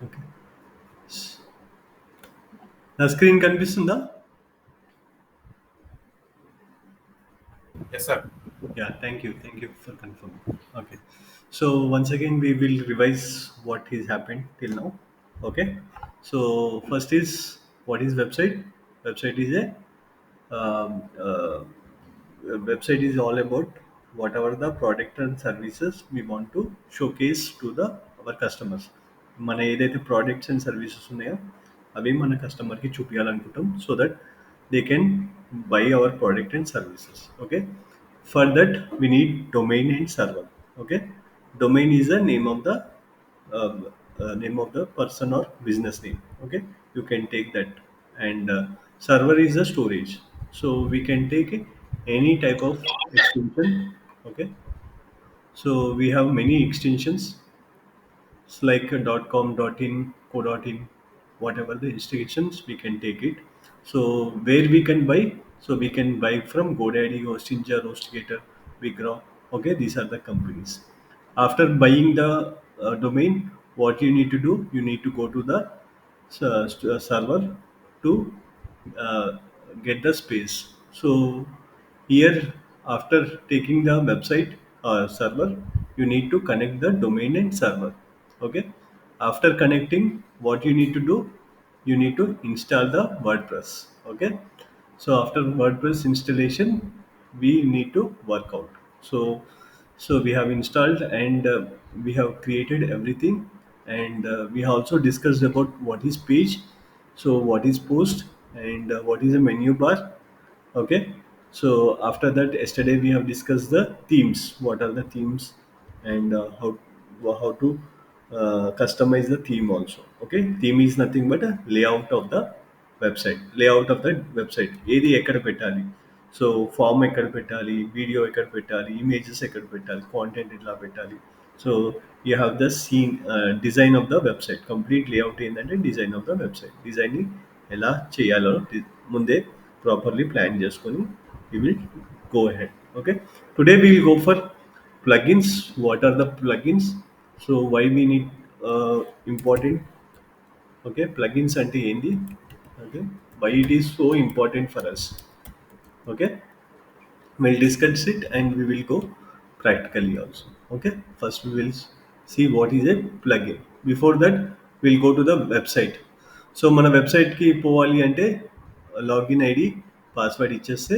Okay. నా screen కనిపిస్తుందా? Yes, sir. Yeah, thank you. Thank you for confirming. Okay. So once again, we will revise what has happened till now. Okay. So first is, what is website? Website is um, uh, a website is all about whatever the product and services we want to showcase to the our customers. మన ఏదైతే products and services ఉన్నాయో అవి మన కస్టమర్కి చూపించాలనుకుంటాం so that they can buy our product and services. Okay. For that we need domain and server. Okay. Domain is the uh, name of the person or business name. Okay. You can take that. And server is the storage, so we can take any type of extension. Okay. So we have many extensions. It's like .com, .in, .co.in, whatever the institutions we can take it. So where we can buy? So we can buy from GoDaddy, Hostinger, HostGator, Vigra. Okay, these are the companies. After buying the domain, what you need to do? You need to go to the server to uh, get the space. So here, after taking the website server, you need to connect the domain and server. Okay. After connecting, what you need to do? You need to install the WordPress. Okay. So after WordPress installation, we need to work out. So we have installed and we have created everything, and we have also discussed about what is page, so what is post, and what is a menu bar. Okay. So after that, yesterday we have discussed the themes. What are the themes, and how to customize the theme also. Okay. Theme is nothing but a layout of the website. Layout of the website. ఏది ఎక్కడ పెట్టాలి, so form ఎక్కడ పెట్టాలి, video ఎక్కడ పెట్టాలి, images ఎక్కడ పెట్టాలి, content ఎట్లా పెట్టాలి. So you have the seen design of the website. Complete layout ఏంటంటే డిజైన్ ఆఫ్ ద వెబ్సైట్. డిజైన్ని ఎలా చేయాలో ముందే ప్రాపర్లీ ప్లాన్ చేసుకొని we will go ahead. Okay. Today we will go for plugins. What are the plugins? So why we need important. Okay, plugins ante endi. Okay, why it is so important for us. Okay, we'll discuss it and we will go practically also. Okay, first we will see what is a plugin. Before that, we'll go to the website. So మన వెబ్సైట్కి పోవాలి అంటే login ID password ఇచ్చేస్తే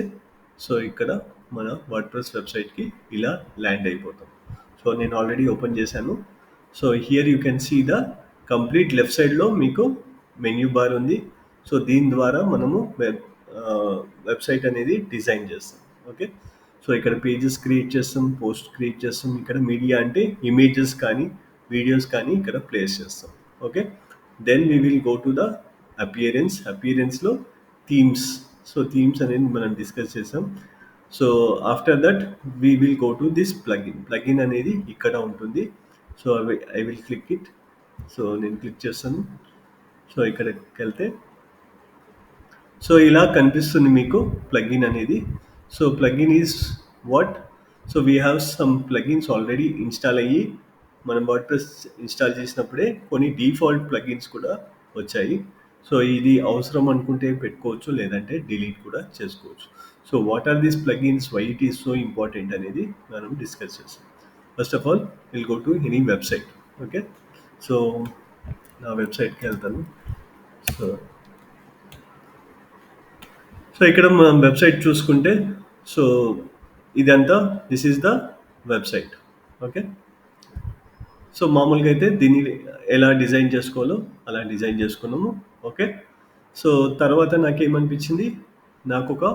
so ఇక్కడ మన WordPress వెబ్సైట్కి ఇలా land అయిపోతాం. సో నేను ఆల్రెడీ ఓపెన్ చేశాను. So here you can see the complete left సైడ్లో మీకు మెన్యూ బార్ ఉంది. సో దీని ద్వారా మనము వెబ్సైట్ అనేది డిజైన్ చేస్తాం. ఓకే. సో ఇక్కడ పేజెస్ క్రియేట్ చేస్తాం, పోస్ట్ క్రియేట్ చేస్తాం. ఇక్కడ మీడియా అంటే ఇమేజెస్ కానీ వీడియోస్ కానీ ఇక్కడ ప్లేస్ చేస్తాం. Okay. Then we will go to the అపియరెన్స్లో థీమ్స్. సో థీమ్స్ అనేది మనం డిస్కస్ చేసాం. So after that we will go to this plugin అనేది ఇక్కడ ఉంటుంది. So I will click it. So నేను క్లిక్ చేస్తాను. సో ఇక్కడికి వెళ్తే సో ఇలా కనిపిస్తుంది మీకు ప్లగిన్ అనేది. So plugin is what? So we have some plugins already install అయ్యి మనం వర్డ్ప్రెస్ ఇన్స్టాల్ చేసినప్పుడే కొన్ని డిఫాల్ట్ ప్లగిన్స్ కూడా వచ్చాయి. సో ఇది అవసరం అనుకుంటే పెట్టుకోవచ్చు, లేదంటే డిలీట్ కూడా చేసుకోవచ్చు. So what are these plugins, why it is so important అనేది మనం డిస్కస్ చేస్తాం. First of all will go to any website. Okay. So నా వెబ్సైట్కి వెళ్తాను. సో సో ఇక్కడ మనం వెబ్సైట్ చూసుకుంటే సో ఇదంతా this is the website. Okay. So మామూలుగా అయితే దీన్ని ఎలా డిజైన్ చేసుకోవాలో అలా డిజైన్ చేసుకున్నాము. ఓకే. సో తర్వాత నాకేమనిపించింది, నాకు ఒక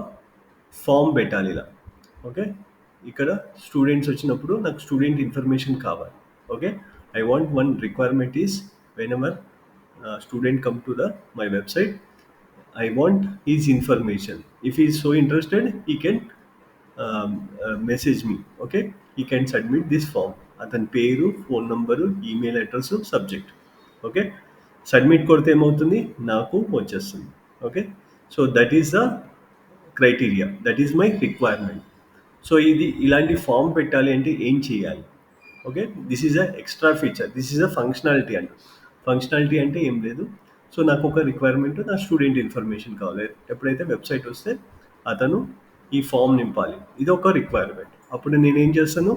ఫామ్ పెట్టాలి ఇలా. ఓకే. ఇక్కడ స్టూడెంట్స్ వచ్చినప్పుడు నాకు స్టూడెంట్ ఇన్ఫర్మేషన్ కావాలి. Okay. I want one requirement is when ever student come to the my website, I want his information. If he is so interested, he can message me. Okay, he can submit this form. అతని పేరు, phone number, email address, subject. Okay. Submit కొడితే ఏమవుతుంది, నాకు వచ్చేస్తుంది. Okay. So that is the criteria, that is my requirement. So ఇది ఇలాంటి form పెట్టాలి అంటే ఏం చేయాలి? Okay. This is a extra feature, this is a functionality అంట. ఫంక్షనాలిటీ అంటే ఏం లేదు. సో నాకు ఒక రిక్వైర్మెంట్, నా స్టూడెంట్ ఇన్ఫర్మేషన్ కావాలి. ఎప్పుడైతే వెబ్సైట్ వస్తే అతను ఈ ఫామ్ నింపాలి, ఇది ఒక రిక్వైర్మెంట్. అప్పుడు నేనేం చేస్తాను,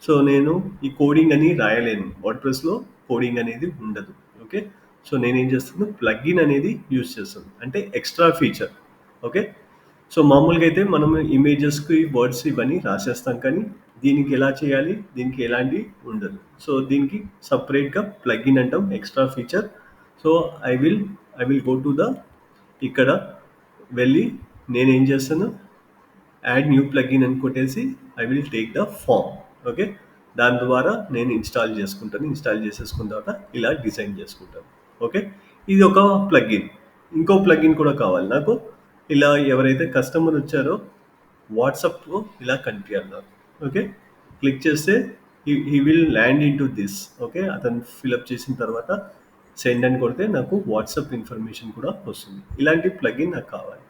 సో నేను ఈ కోడింగ్ అని రాయలేను, వర్డ్ ప్రెస్లో కోడింగ్ అనేది ఉండదు. ఓకే, సో నేనేం చేస్తాను, ప్లగ్ఇన్ అనేది యూజ్ చేస్తాను, అంటే ఎక్స్ట్రా ఫీచర్. ఓకే, సో మామూలుగా అయితే మనం ఇమేజెస్కి వర్డ్స్ ఇవన్నీ రాసేస్తాం, కానీ దీనికి ఎలా చేయాలి, దీనికి ఎలాంటి ఉండదు. సో దీనికి సపరేట్గా ప్లగ్ఇన్ అంటాం, extra feature. So I will I will go to the, ఇక్కడ వెళ్ళి నేనేం చేస్తాను, యాడ్ న్యూ ప్లగిన్ అని కొట్టేసి I will take the form. Okay, దాని ద్వారా నేను ఇన్స్టాల్ చేసుకుంటాను. ఇన్స్టాల్ చేసేసుకున్న తర్వాత ఇలా డిజైన్ చేసుకుంటాను. ఓకే, ఇది ఒక ప్లగిన్. ఇంకో ప్లగిన్ కూడా కావాలి నాకు. ఇలా ఎవరైతే కస్టమర్ వచ్చారో వాట్సాప్లో ఇలా కనిపించాలి నాకు. ఓకే, క్లిక్ చేస్తే he will land in to this. Okay, అతను ఫిల్అప్ చేసిన తర్వాత సెండ్ అని కొడితే నాకు వాట్సాప్ ఇన్ఫర్మేషన్ కూడా వస్తుంది. ఇలాంటి ప్లగిన్ నాకు కావాలి.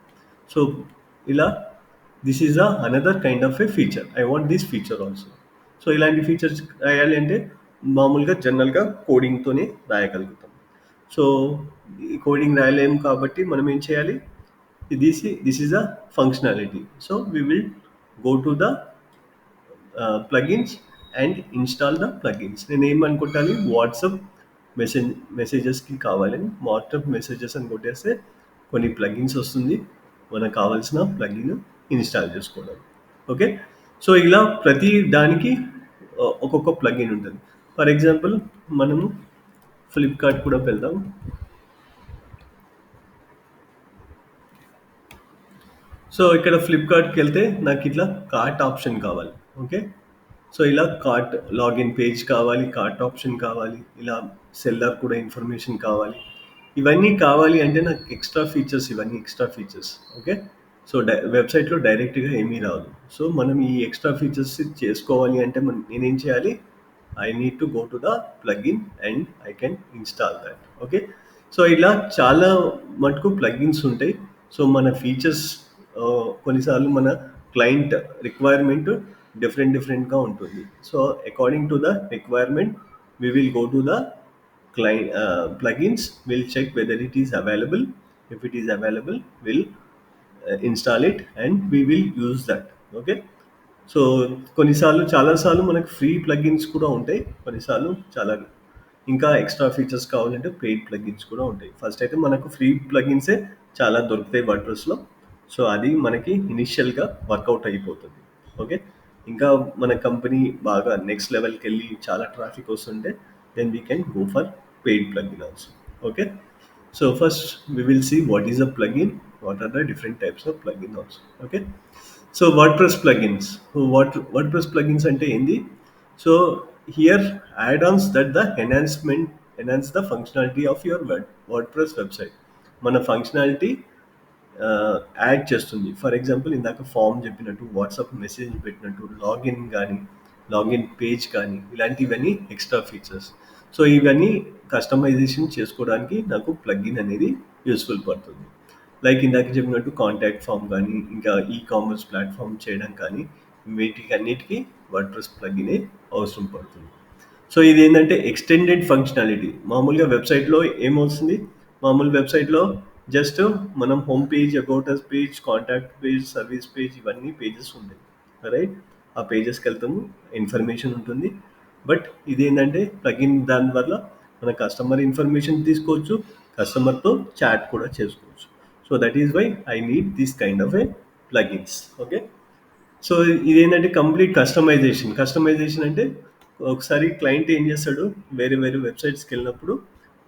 సో ఇలా this is another kind of A feature. I want this feature also. So ఇలాంటి ఫీచర్స్ రాయాలి అంటే మామూలుగా జనరల్గా కోడింగ్తోనే రాయగలుగుతాం. సో ఈ కోడింగ్ రాయలేం కాబట్టి మనం ఏం చేయాలి, this is a functionality. So we will go to the plugins and install the plugins. నేను ఏమనుకుంటాను, వాట్సాప్ మెసేజెస్కి కావాలని వాట్సాప్ మెసేజెస్ అని కొట్టేస్తే కొన్ని ప్లగిన్స్ వస్తుంది, మనకు కావాల్సిన ప్లగిన్ ఇన్స్టాల్ చేసుకోవడం. ఓకే, సో ఇలా ప్రతి దానికి ఒక్కొక్క ప్లగిన్ ఉంటుంది. ఫర్ ఎగ్జాంపుల్ మనము ఫ్లిప్కార్ట్ కూడా వెళ్దాం. సో ఇక్కడ ఫ్లిప్కార్ట్కి వెళ్తే నాకు ఇట్లా కార్ట్ ఆప్షన్ కావాలి. ఓకే, సో ఇలా కార్ట్ లాగిన్ పేజ్ కావాలి, కార్ట్ ఆప్షన్ కావాలి, ఇలా సెల్లర్ కూడా ఇన్ఫర్మేషన్ కావాలి. ఇవన్నీ కావాలి అంటే నాకు ఎక్స్ట్రా ఫీచర్స్, ఇవన్నీ ఎక్స్ట్రా ఫీచర్స్. ఓకే, సో వెబ్సైట్లో డైరెక్ట్గా ఏమీ రాదు. సో మనం ఈ ఎక్స్ట్రా ఫీచర్స్ చేసుకోవాలి అంటే నేనేం చేయాలి, I need to go to the plugin and I can install that. Okay, so ఇలా చాలా మటుకు ప్లగిన్స్ ఉంటాయి. సో మన ఫీచర్స్ కొన్నిసార్లు మన క్లయింట్ రిక్వైర్మెంట్ డిఫరెంట్గా ఉంటుంది. So according to the requirement we will go to the client plugins, will check whether it is available. If it is available, we'll install it and we will use that. Okay, so కొన్నిసార్లు చాలాసార్లు మనకు free plugins కూడా ఉంటాయి, కొన్నిసార్లు చాలా ఇంకా extra features కావాలంటే paid plugins కూడా ఉంటాయి. ఫస్ట్ అయితే మనకు ఫ్రీ ప్లగిన్సే చాలా దొరుకుతాయి వర్డ్ప్రెస్లో. సో అది మనకి ఇనిషియల్గా వర్కౌట్ అయిపోతుంది. ఓకే, ఇంకా మన కంపెనీ బాగా నెక్స్ట్ లెవెల్కి వెళ్ళి చాలా ట్రాఫిక్ వస్తుంటే then we can go for paid plugin also. Okay, so first we will see what is a plugin, what are the different types of plugin also. Okay, so WordPress plugins. WordPress plugins అంటే ఏంది? So here add-ons that the enhance the functionality of your WordPress website. మన functionality add చేస్తుంది. For example ఇందాక form చెప్పినట్టు, WhatsApp message పెట్టినట్టు, login కానీ login page కానీ ఇలాంటివన్నీ ఎక్స్ట్రా ఫీచర్స్. సో ఇవన్నీ కస్టమైజేషన్ చేసుకోవడానికి నాకు ప్లగిన్ అనేది యూస్ఫుల్ పడుతుంది. లైక్ ఇందాక చెప్పినట్టు కాంటాక్ట్ ఫామ్ కానీ, ఇంకా ఈ కామర్స్ ప్లాట్ఫామ్ చేయడం కానీ, వీటికి అన్నిటికీ వర్డ్ప్రెస్ ప్లగినే అవసరం పడుతుంది. సో ఇది ఏంటంటే ఎక్స్టెండెడ్ ఫంక్షనాలిటీ. మామూలుగా వెబ్సైట్లో ఏమవుతుంది, మామూలు వెబ్సైట్లో జస్ట్ మనం home page, about us page, contact page, service page, ఇవన్నీ పేజెస్ ఉంటాయి. రైట్, ఆ పేజెస్కి వెళ్తాము, ఇన్ఫర్మేషన్ ఉంటుంది. బట్ ఇది ఏంటంటే ప్లగిన్, దానివల్ల మన కస్టమర్ ఇన్ఫర్మేషన్ తీసుకోవచ్చు, కస్టమర్తో చాట్ కూడా చేసుకోవచ్చు. So that is why I need this kind of a plugins. Okay, so ఇదేంటంటే కంప్లీట్ కస్టమైజేషన్ అంటే ఒకసారి క్లయింట్ ఏం చేస్తాడు, వేరే వేరే వెబ్సైట్స్కి వెళ్ళినప్పుడు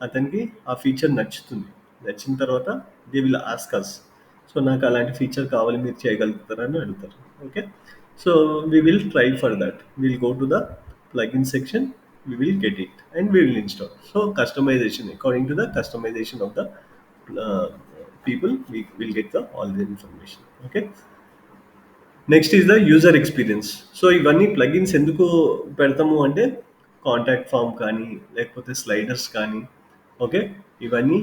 అతనికి ఆ ఫీచర్ నచ్చుతుంది. నచ్చిన తర్వాత they will ask us, so నాకు అలాంటి ఫీచర్ కావాలి, మీరు చేయగలుగుతారా అని అడుగుతారు. Okay, so we will try for that, will go to the plugin section, we will get it and we will install. So customization, according to the customization of the people, we will get all the information. Okay, next is the user experience. So ఇవన్నీ plugins ఎందుకు పెడతాము అంటే contact form కానీ, లేకపోతే sliders కానీ, okay, ఇవన్నీ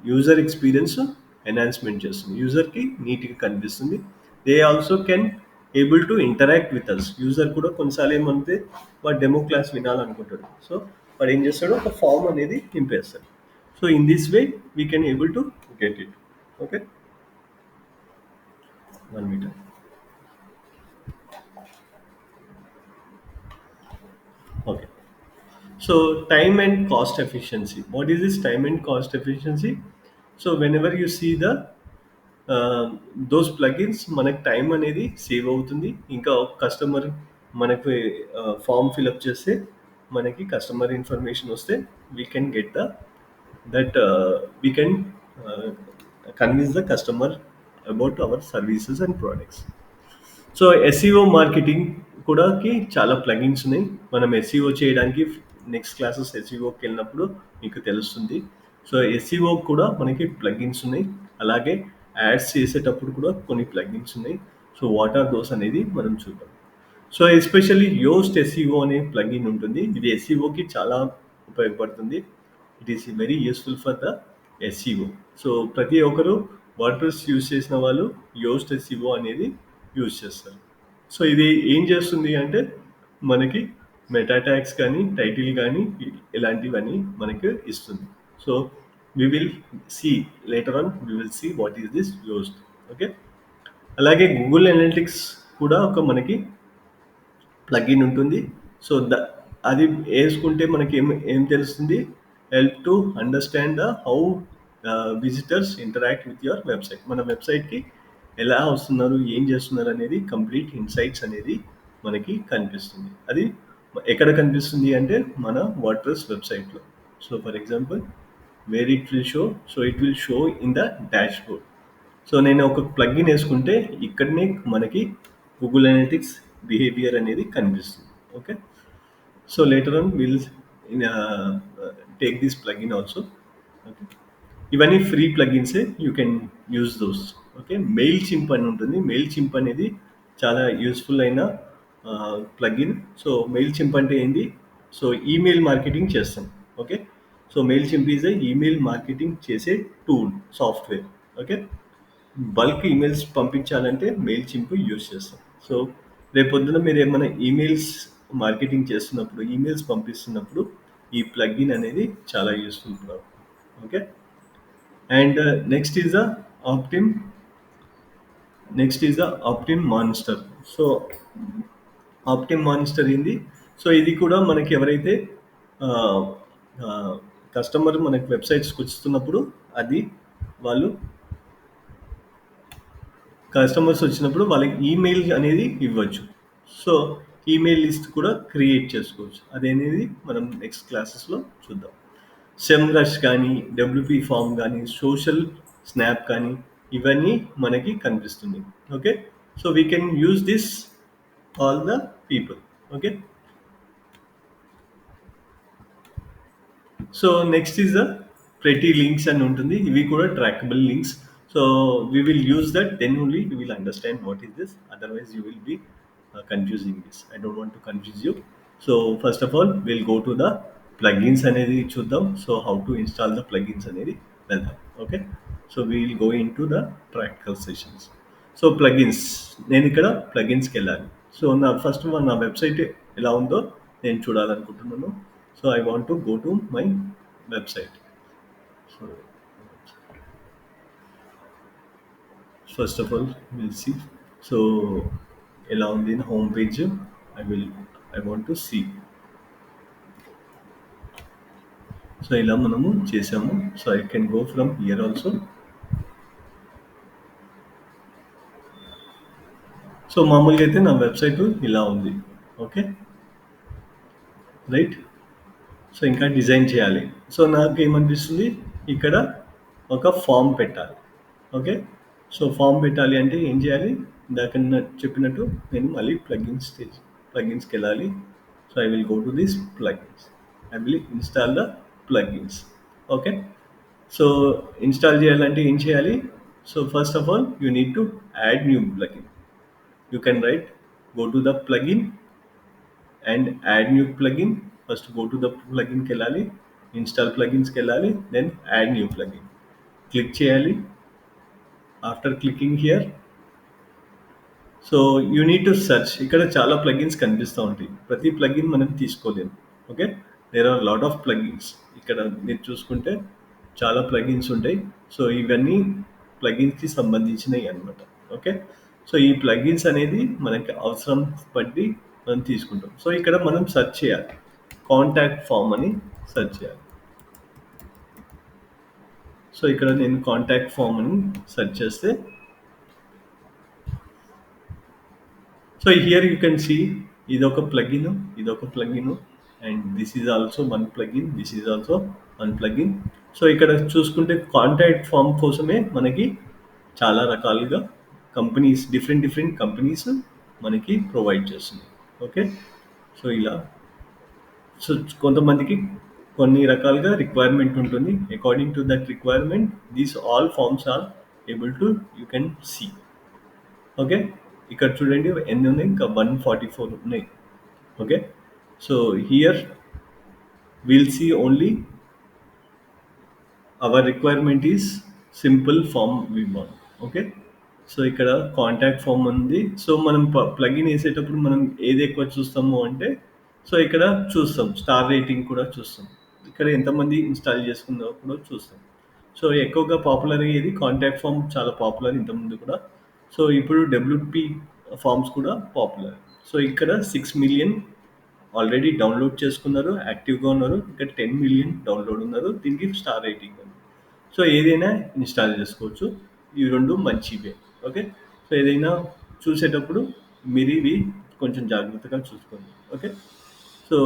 user experience enhancement చేస్తుంది, యూజర్కి నీట్గా కనిపిస్తుంది. They also can able to interact with us. User కూడా కొన్నిసార్లు ఏమంటే వాడు డెమో క్లాస్ వినాలనుకుంటాడు. సో వాడు ఏం చేస్తాడు, ఒక ఫామ్ అనేది నింపేస్తాడు. So in this way we can able to get it. Okay, 1 metre. Okay. So time and cost efficiency. What is this time and cost efficiency? So whenever you see the those plugins, మనకి time అనేది save అవుతుంది. ఇంకా customer మనకి form fill up చేస్తే మనకి customer information వస్తే we can get the that we can convince the customer about our services and products. So SEO marketing కూడాకి చాలా ప్లగిన్స్ ఉన్నాయి. మనం ఎస్ఈఓ చేయడానికి నెక్స్ట్ క్లాసెస్ ఎస్ఈఓకి వెళ్ళినప్పుడు మీకు తెలుస్తుంది. సో ఎస్ఈఓ కూడా మనకి ప్లగిన్స్ ఉన్నాయి. అలాగే యాడ్స్ చేసేటప్పుడు కూడా కొన్ని ప్లగిన్స్ ఉన్నాయి. సో వాట్ ఆర్ దోస్ అనేది మనం చూద్దాం. సో ఎస్పెషల్లీ యోస్ట్ ఎస్ఈఓ అనే ప్లగిన్ ఉంటుంది. ఇది ఎస్ఈఓకి చాలా ఉపయోగపడుతుంది. It is very useful for the SEO. So ప్రతి ఒక్కరు వర్డ్ప్రెస్ యూజ్ చేసిన వాళ్ళు యోస్ట్ ఎస్ఈఓ అనేది యూజ్ చేస్తారు. సో ఇది ఏం చేస్తుంది అంటే మనకి మెటా ట్యాగ్స్ కానీ టైటిల్ కానీ ఇలాంటివన్నీ మనకి ఇస్తుంది. So we will see later on, we will see what is this used. Okay. అలాగే గూగుల్ అనలిటిక్స్ కూడా ఒక మనకి ప్లగిన్ ఉంటుంది. సో అది వేసుకుంటే మనకి ఏం ఏం తెలుస్తుంది, help to understand the how visitors interact with your website. మన వెబ్సైట్కి ఎలా వస్తున్నారు, ఏం చేస్తున్నారు అనేది కంప్లీట్ ఇన్సైట్స్ అనేది మనకి కనిపిస్తుంది. అది ఎక్కడ కనిపిస్తుంది అంటే మన వర్డ్ప్రెస్ వెబ్సైట్లో. So for example wear it will show, so it will show in the dash board. So నేను ఒక ప్లగ్ఇన్ వేసుకుంటే ఇక్కడనే మనకి గూగుల్ అనలిటిక్స్ బిహేవియర్ అనేది కనిపిస్తుంది. Okay. So later on will take this plugin also. Okay. ఇవన్నీ free ప్లగిన్సే, you can use those. Okay. Mailchimp అని ఉంటుంది. మెయిల్ చింప్ అనేది చాలా యూస్ఫుల్ అయిన ప్లగిన్. సో మెయిల్ చింప్ అంటే ఏంటి, సో ఈమెయిల్ మార్కెటింగ్ చేస్తాం. Okay. So Mailchimp is email marketing చేసే tool, software. Okay. Bulk emails పంపించాలంటే మెయిల్ చింప్ యూజ్ చేస్తాం. సో రేపొద్దున మీరు ఏమైనా ఈమెయిల్స్ మార్కెటింగ్ చేస్తున్నప్పుడు, ఈమెయిల్స్ పంపిస్తున్నప్పుడు ఈ ప్లగ్ఇన్ అనేది చాలా useful. Okay. And Optin next is the OptinMonster. So OptinMonster ఏంది, సో ఇది కూడా మనకి ఎవరైతే కస్టమర్ మనకి వెబ్సైట్స్కి వస్తున్నప్పుడు అది వాళ్ళు కస్టమర్స్ వచ్చినప్పుడు వాళ్ళకి ఈమెయిల్ అనేది ఇవ్వచ్చు. సో ఈమెయిల్ లిస్ట్ కూడా క్రియేట్ చేసుకోవచ్చు. అదనేది మనం నెక్స్ట్ క్లాసెస్లో చూద్దాం. సెమ్రష్ కానీ, డబ్ల్యూపీ ఫామ్ కానీ, సోషల్ స్నాప్ కానీ ఇవన్నీ మనకి కనిపిస్తుంది. Okay. So we can use this all the people. Okay. So next is the pretty links అని ఉంటుంది. ఇవి కూడా trackable links. So we will use that, then only you will understand what is this. Otherwise you will be confusing this. I don't want to confuse you. So first of all will go to the plugins అనేది చూద్దాం. So how to install the plugins అనేది వెళ్దాం. Okay. So we will go in to the practical sessions. So plugins, నేను ఇక్కడ ప్లగిన్స్కి వెళ్ళాలి. So నా first నా website ఎలా ఉందో నేను చూడాలనుకుంటున్నాను. So I want to go to my website. So first of all we'll see. So along the home page I want to see. So ఇలా మనము చేసాము. So I can go from here also. So మామూలుగా అయితే నా website ఇలా ఉంది. Okay. Right. So ఇంకా design చేయాలి. సో నాకు ఏమనిపిస్తుంది, ఇక్కడ ఒక ఫామ్ పెట్టాలి. ఓకే. సో ఫామ్ పెట్టాలి అంటే ఏం చేయాలి, ఇందాక చెప్పినట్టు నేను మళ్ళీ ప్లగిన్స్కి వెళ్ళాలి. So I will go to this plugins. I will install the plugins. Okay. So install చేయాలంటే ఏం చేయాలి, so first of all you need to add new plugin. You can right go to the plugin and add new plugin. First go to the plugin కి వెళ్ళాలి, install ప్లగిన్స్కి వెళ్ళాలి, then add new plugin click చేయాలి. After clicking here, so you need to search. ఇక్కడ చాలా plugins కనిపిస్తూ ఉంటాయి. ప్రతి ప్లగిన్ మనం తీసుకోలేము. Okay. There are lot of plugins. ఇక్కడ మీరు చూసుకుంటే చాలా ప్లగిన్స్ ఉంటాయి. సో ఇవన్నీ ప్లగిన్స్కి సంబంధించినవి అనమాట. ఓకే. సో ఈ ప్లగిన్స్ అనేది మనకి అవసరం బట్టి మనం తీసుకుంటాం. సో ఇక్కడ మనం సెర్చ్ చేయాలి, కాంటాక్ట్ ఫామ్ అని సెర్చ్ చేయాలి. సో ఇక్కడ నేను కాంటాక్ట్ ఫామ్ అని సెర్చ్ చేస్తే, so here you can see ఇదొక ప్లగిన్, ఇదొక plugin, and this is also one plugin, this is also one plugin. So ఇక్కడ చూసుకుంటే కాంటాక్ట్ ఫామ్ కోసమే మనకి చాలా రకాలుగా కంపెనీస్, డిఫరెంట్ డిఫరెంట్ కంపెనీస్ మనకి ప్రొవైడ్ చేస్తుంది. ఓకే. సో ఇలా, సో కొంతమందికి కొన్ని రకాలుగా రిక్వైర్మెంట్ ఉంటుంది. According to that requirement these all forms are able to you can see. Okay. ఇక్కడ చూడండి ఎన్ని ఉన్నాయి, ఇంకా 144 ఉన్నాయి. Okay. So here will see only our requirement is simple form we want. Okay. So ఇక్కడ కాంటాక్ట్ ఫామ్ ఉంది. So మనం plugin వేసేటప్పుడు మనం ఏది ఎక్కువ చూస్తాము అంటే, సో ఇక్కడ చూస్తాం స్టార్ రేటింగ్ కూడా చూస్తాం, ఇక్కడ ఎంతమంది ఇన్స్టాల్ చేసుకుందో కూడా చూస్తాం. సో ఎక్కువగా పాపులర్ అయ్యేది కాంటాక్ట్ ఫామ్, చాలా పాపులర్ ఇంతకుముందు కూడా. సో ఇప్పుడు డబ్ల్యూపీ ఫామ్స్ కూడా పాపులర్. సో ఇక్కడ 6 మిలియన్ ఆల్రెడీ డౌన్లోడ్ చేసుకున్నారు, యాక్టివ్గా ఉన్నారు. ఇక్కడ 10 మిలియన్ డౌన్లోడ్ ఉన్నారు, దీనికి స్టార్ రేటింగ్ ఉంది. సో ఏదైనా ఇన్స్టాల్ చేసుకోవచ్చు, ఇవి రెండు మంచివే. ఓకే. సో ఏదైనా చూసేటప్పుడు మీరు ఇవి కొంచెం జాగ్రత్తగా చూసుకోండి. ఓకే. సో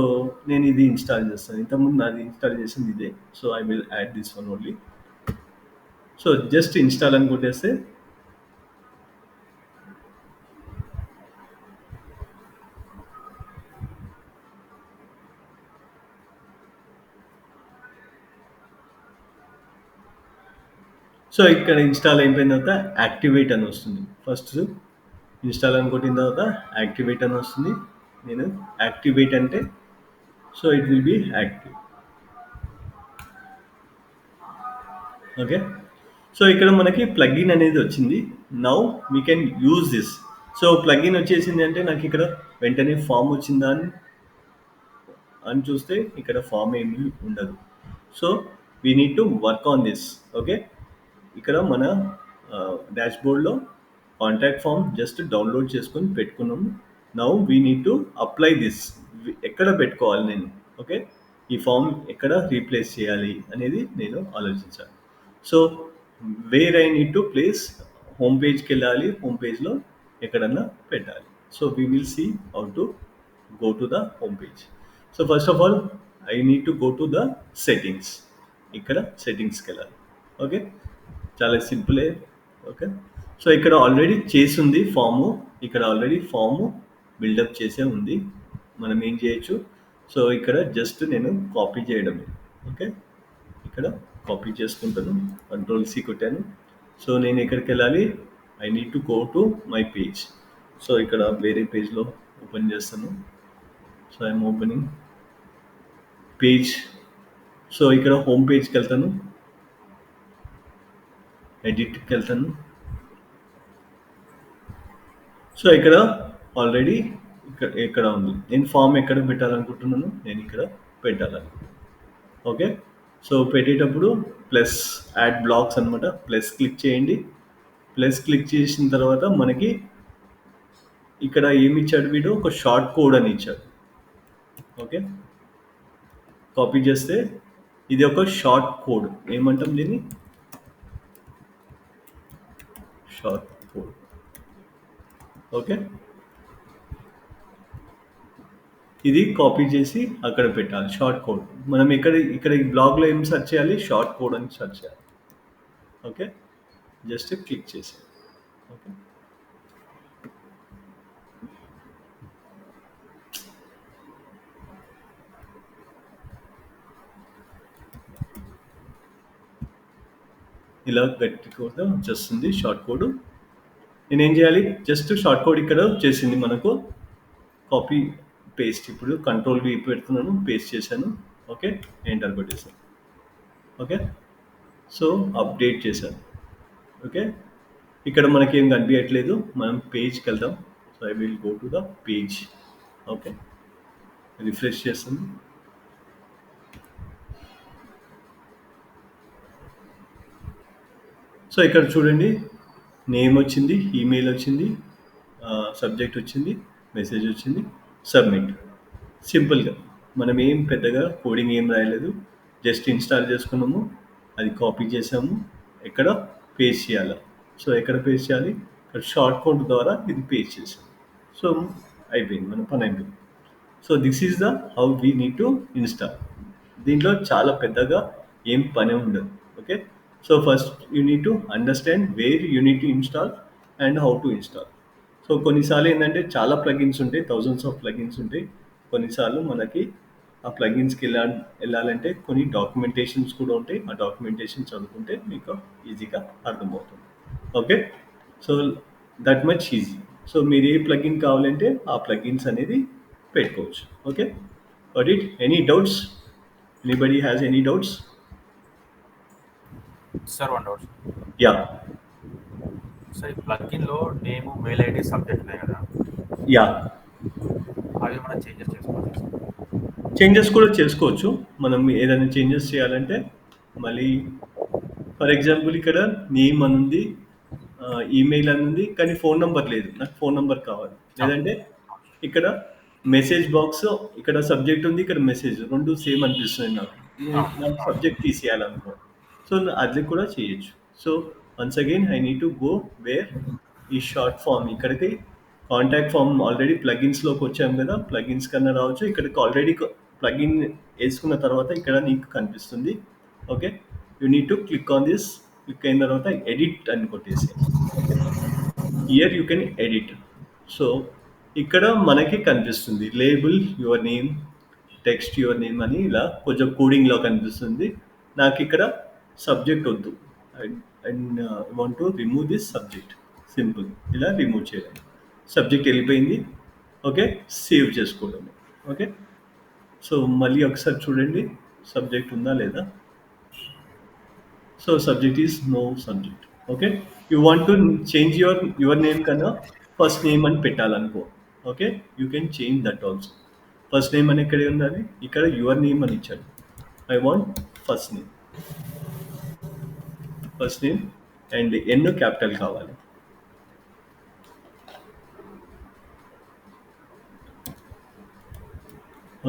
నేను ఇది ఇన్స్టాల్ చేస్తాను, ఇంతకుముందు నాది ఇన్స్టాల్ చేసింది ఇదే. So I will add this one only. So just install అని కొట్టేస్తే, సో ఇక్కడ ఇన్స్టాల్ అయిపోయిన తర్వాత యాక్టివేట్ అని వస్తుంది. ఫస్ట్ ఇన్స్టాల్ అని కొట్టిన తర్వాత యాక్టివేట్ అని వస్తుంది. నేను యాక్టివేట్ అంటే, so it will be active. Okay. So ఇక్కడ మనకి ప్లగిన్ అనేది వచ్చింది. Now we can use this. So plugin వచ్చేసింది అంటే నాకు ఇక్కడ వెంటనే ఫామ్ వచ్చిందా అని అని చూస్తే ఇక్కడ ఫామ్ ఏమీ ఉండదు. So we need to work on this. Okay. ఇక్కడ మన డాష్బోర్డ్లో కాంటాక్ట్ ఫామ్ జస్ట్ డౌన్లోడ్ చేసుకొని పెట్టుకున్నాము. Now we need to apply this. ఎక్కడ పెట్టుకోవాలి నేను, ఓకే, ఈ ఫామ్ ఎక్కడ రీప్లేస్ చేయాలి అనేది నేను ఆలోచించాలి. So where I need to place, home పేజ్కి వెళ్ళాలి, హోమ్ పేజ్లో ఎక్కడన్నా పెట్టాలి. So we will see how to go to the home page. So first of all I need to go to the settings. ఇక్కడ సెట్టింగ్స్కి వెళ్ళాలి. ఓకే. చాలా సింపులే. Okay. So ఇక్కడ already చేసి ఉంది ఫాము, ఇక్కడ ఆల్రెడీ ఫాము బిల్డప్ చేసే ఉంది. మనం ఏం చేయొచ్చు, సో ఇక్కడ జస్ట్ నేను కాపీ చేయడమే. ఓకే. ఇక్కడ కాపీ చేసుకుంటాను, కంట్రోల్ సి కొట్టాను. సో నేను ఎక్కడికి వెళ్ళాలి, I need to go to my page. So ఇక్కడ వేరే పేజ్లో ఓపెన్ చేస్తాను. So I'm opening page. So ఇక్కడ హోమ్ పేజ్కి వెళ్తాను, ఎడిట్కి వెళ్తాను. సో ఇక్కడ ఆల్రెడీ ఇక్కడ ఉంది, నేను ఫామ్ ఎక్కడ పెట్టాలనుకుంటున్నాను, నేను ఇక్కడ పెట్టాలనుకుంటున్నాను. ఓకే. సో పెట్టేటప్పుడు ప్లస్ యాడ్ బ్లాక్స్ అనమాట, ప్లస్ క్లిక్ చేయండి. ప్లస్ క్లిక్ చేసిన తర్వాత మనకి ఇక్కడ ఏమి ఇచ్చాడు వీడు, ఒక షార్ట్ కోడ్ అని ఇచ్చాడు. ఓకే. కాపీ చేస్తే ఇది ఒక షార్ట్ కోడ్, ఏమంటాం దీన్ని, షార్ట్ కోడ్. ఓకే. ఇది కాపీ చేసి అక్కడ పెట్టాలి షార్ట్ కోడ్. మనం ఇక్కడ ఈ బ్లాగ్లో ఏం సెర్చ్ చేయాలి, షార్ట్ కోడ్ అని సెర్చ్ చేయాలి. ఓకే. జస్ట్ క్లిక్ చేసి, ఓకే, ఇలా గట్టి కూడా వచ్చేస్తుంది షార్ట్ కోడ్. నేనేం చేయాలి, జస్ట్ షార్ట్ కోడ్ ఇక్కడ వచ్చేసింది మనకు, కాపీ పేస్ట్. ఇప్పుడు కంట్రోల్ వి పెడుతున్నాను, పేస్ట్ చేశాను. ఓకే. ఎంటర్ కొట్టేసాను. ఓకే. సో అప్డేట్ చేశాను. ఓకే. ఇక్కడ మనకి ఏం కనిపించట్లేదు, మనం పేజ్కి వెళ్దాం. So I will go to the page. Okay. Refresh చేస్తాను. సో ఇక్కడ చూడండి, నేమ్ వచ్చింది, ఈమెయిల్ వచ్చింది, సబ్జెక్ట్ వచ్చింది, మెసేజ్ వచ్చింది, సబ్మిట్. సింపుల్గా మనం ఏం పెద్దగా కోడింగ్ ఏం రాయలేదు, జస్ట్ ఇన్స్టాల్ చేసుకున్నాము, అది కాపీ చేసాము, ఎక్కడ పేస్ట్ చేయాలి. సో ఎక్కడ పేస్ట్ చేయాలి, ఇక్కడ షార్ట్ కోడ్ ద్వారా ఇది పేస్ట్ చేసాము. సో అయిపోయింది, మన పని అయిపోయింది. So this is the how we need to install. దీంట్లో చాలా పెద్దగా ఏం పని ఉండదు. Okay, so first you need to understand where you need to install and how to install. So కొన్నిసార్లు ఏంటంటే చాలా ప్లగిన్స్ ఉంటాయి, థౌజండ్స్ ఆఫ్ ప్లగిన్స్ ఉంటాయి. కొన్నిసార్లు మనకి ఆ ప్లగిన్స్కి వెళ్ళాలంటే కొన్ని డాక్యుమెంటేషన్స్ కూడా ఉంటాయి. ఆ డాక్యుమెంటేషన్ చదువుకుంటే మీకు ఈజీగా అర్థమవుతుంది. Okay, so that much easy. So మీరు ఏ ప్లగిన్ కావాలంటే ఆ ప్లగిన్స్ అనేది పెట్టుకోవచ్చు. Okay, but it any doubts, anybody has any doubts? Sir one doubt. Yeah. Sir ఈ ప్లగ్ఇన్ లో నేమ్, మెయిల్ ఐడి, సబ్జెక్ట్ ఉన్నాయి కదా, యా, అవి మనం చేంజెస్ చేసుకోవచ్చు. చేంజెస్ కూడా చేసుకోవచ్చు. మనం ఏదైనా చేంజెస్ చేయాలంటే మళ్ళీ ఫర్ ఎగ్జాంపుల్ ఇక్కడ నేమ్ అని ఉంది, ఈమెయిల్ అని ఉంది, కానీ ఫోన్ నెంబర్ లేదు. నాకు ఫోన్ నెంబర్ కావాలి. లేదంటే ఇక్కడ మెసేజ్ బాక్స్, ఇక్కడ సబ్జెక్ట్ ఉంది, ఇక్కడ మెసేజ్, రెండు సేమ్ అనిపిస్తుంది నాకు. నాకు సబ్జెక్ట్ తీసేయాలనుకో, సో అది కూడా చేయొచ్చు. So once again I need to go where ఈ షార్ట్ ఫామ్, ఇక్కడికి కాంటాక్ట్ ఫామ్ ఆల్రెడీ ప్లగిన్స్లోకి వచ్చాము కదా, ప్లగిన్స్ కన్నా రావచ్చు. ఇక్కడికి ఆల్రెడీ ప్లగిన్ వేసుకున్న తర్వాత ఇక్కడ నీకు కనిపిస్తుంది. Okay, you need to click on this. Click అయిన తర్వాత ఎడిట్ అని కొట్టేసి, okay, here you can edit. So ఇక్కడ మనకి కనిపిస్తుంది label your name, text your name అని ఇలా కొంచెం కోడింగ్లో కనిపిస్తుంది. నాకు ఇక్కడ సబ్జెక్ట్ వద్దు, and want to remove this subject. Simple, ఇలా రిమూవ్ చేయడం. సబ్జెక్ట్ వెళ్ళిపోయింది. ఓకే, సేవ్ చేసుకోవడం. ఓకే, సో మళ్ళీ ఒకసారి చూడండి సబ్జెక్ట్ ఉందా లేదా. So subject is no subject. Okay, you want to change your name కన్నా ఫస్ట్ నేమ్ అని పెట్టాలనుకో. Okay, you can change that also. First name అని ఎక్కడ ఉండాలి, ఇక్కడ యువర్ నేమ్ అని ఇచ్చాడు. I want first name, first name and N capital కావాలి.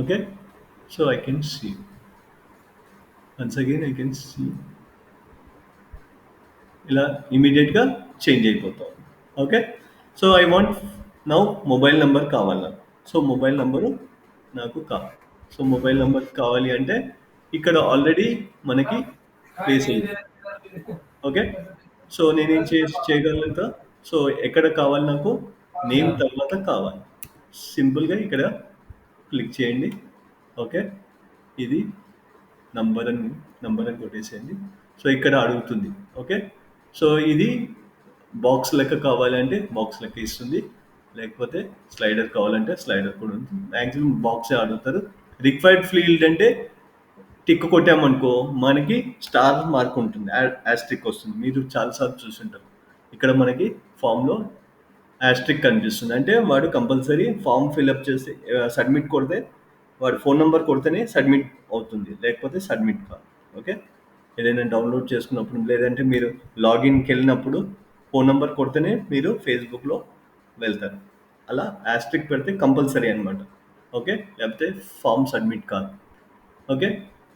Okay, so I can see, once again I can see, ఇలా ఇమీడియట్గా చేంజ్ అయిపోతాం. Okay, so I want now mobile number కావాలి నాకు. సో మొబైల్ నెంబరు నాకు కావాలి. సో మొబైల్ నెంబర్ కావాలి అంటే ఇక్కడ ఆల్రెడీ మనకి ప్లేస్ అయింది. ఓకే, సో నేనేం చేయగలుగుతా. సో ఎక్కడ కావాలి నాకు, నేమ్ తర్వాత కావాలి. సింపుల్గా ఇక్కడ క్లిక్ చేయండి. ఓకే, ఇది నంబర్ అని కొట్టేసేయండి. సో ఇక్కడ అడుగుతుంది. ఓకే, సో ఇది బాక్స్ లెక్క కావాలంటే బాక్స్ లెక్క ఇస్తుంది, లేకపోతే స్లైడర్ కావాలంటే స్లైడర్ కూడా ఉంది. మ్యాక్సిమం బాక్సే అడుగుతారు. రిక్వైర్డ్ ఫీల్డ్ అంటే టిక్ కొట్టామనుకో మనకి స్టార్ మార్క్ ఉంటుంది, యాస్ట్రిక్ వస్తుంది. మీరు చాలాసార్లు చూసుంటారు. ఇక్కడ మనకి ఫామ్లో యాస్ట్రిక్ కనిపిస్తుంది, అంటే వాడు కంపల్సరీ ఫామ్ ఫిల్అప్ చేసి సబ్మిట్ కొడితే, వాడు ఫోన్ నెంబర్ కొడితేనే సబ్మిట్ అవుతుంది, లేకపోతే సబ్మిట్ కాదు. ఓకే, ఏదైనా డౌన్లోడ్ చేసుకున్నప్పుడు, లేదంటే మీరు లాగిన్కి వెళ్ళినప్పుడు ఫోన్ నెంబర్ కొడితేనే మీరు ఫేస్బుక్లో వెళ్తారు. అలా యాస్ట్రిక్ పెడితే కంపల్సరీ అనమాట. ఓకే, లేకపోతే ఫామ్ సబ్మిట్ కాదు. ఓకే,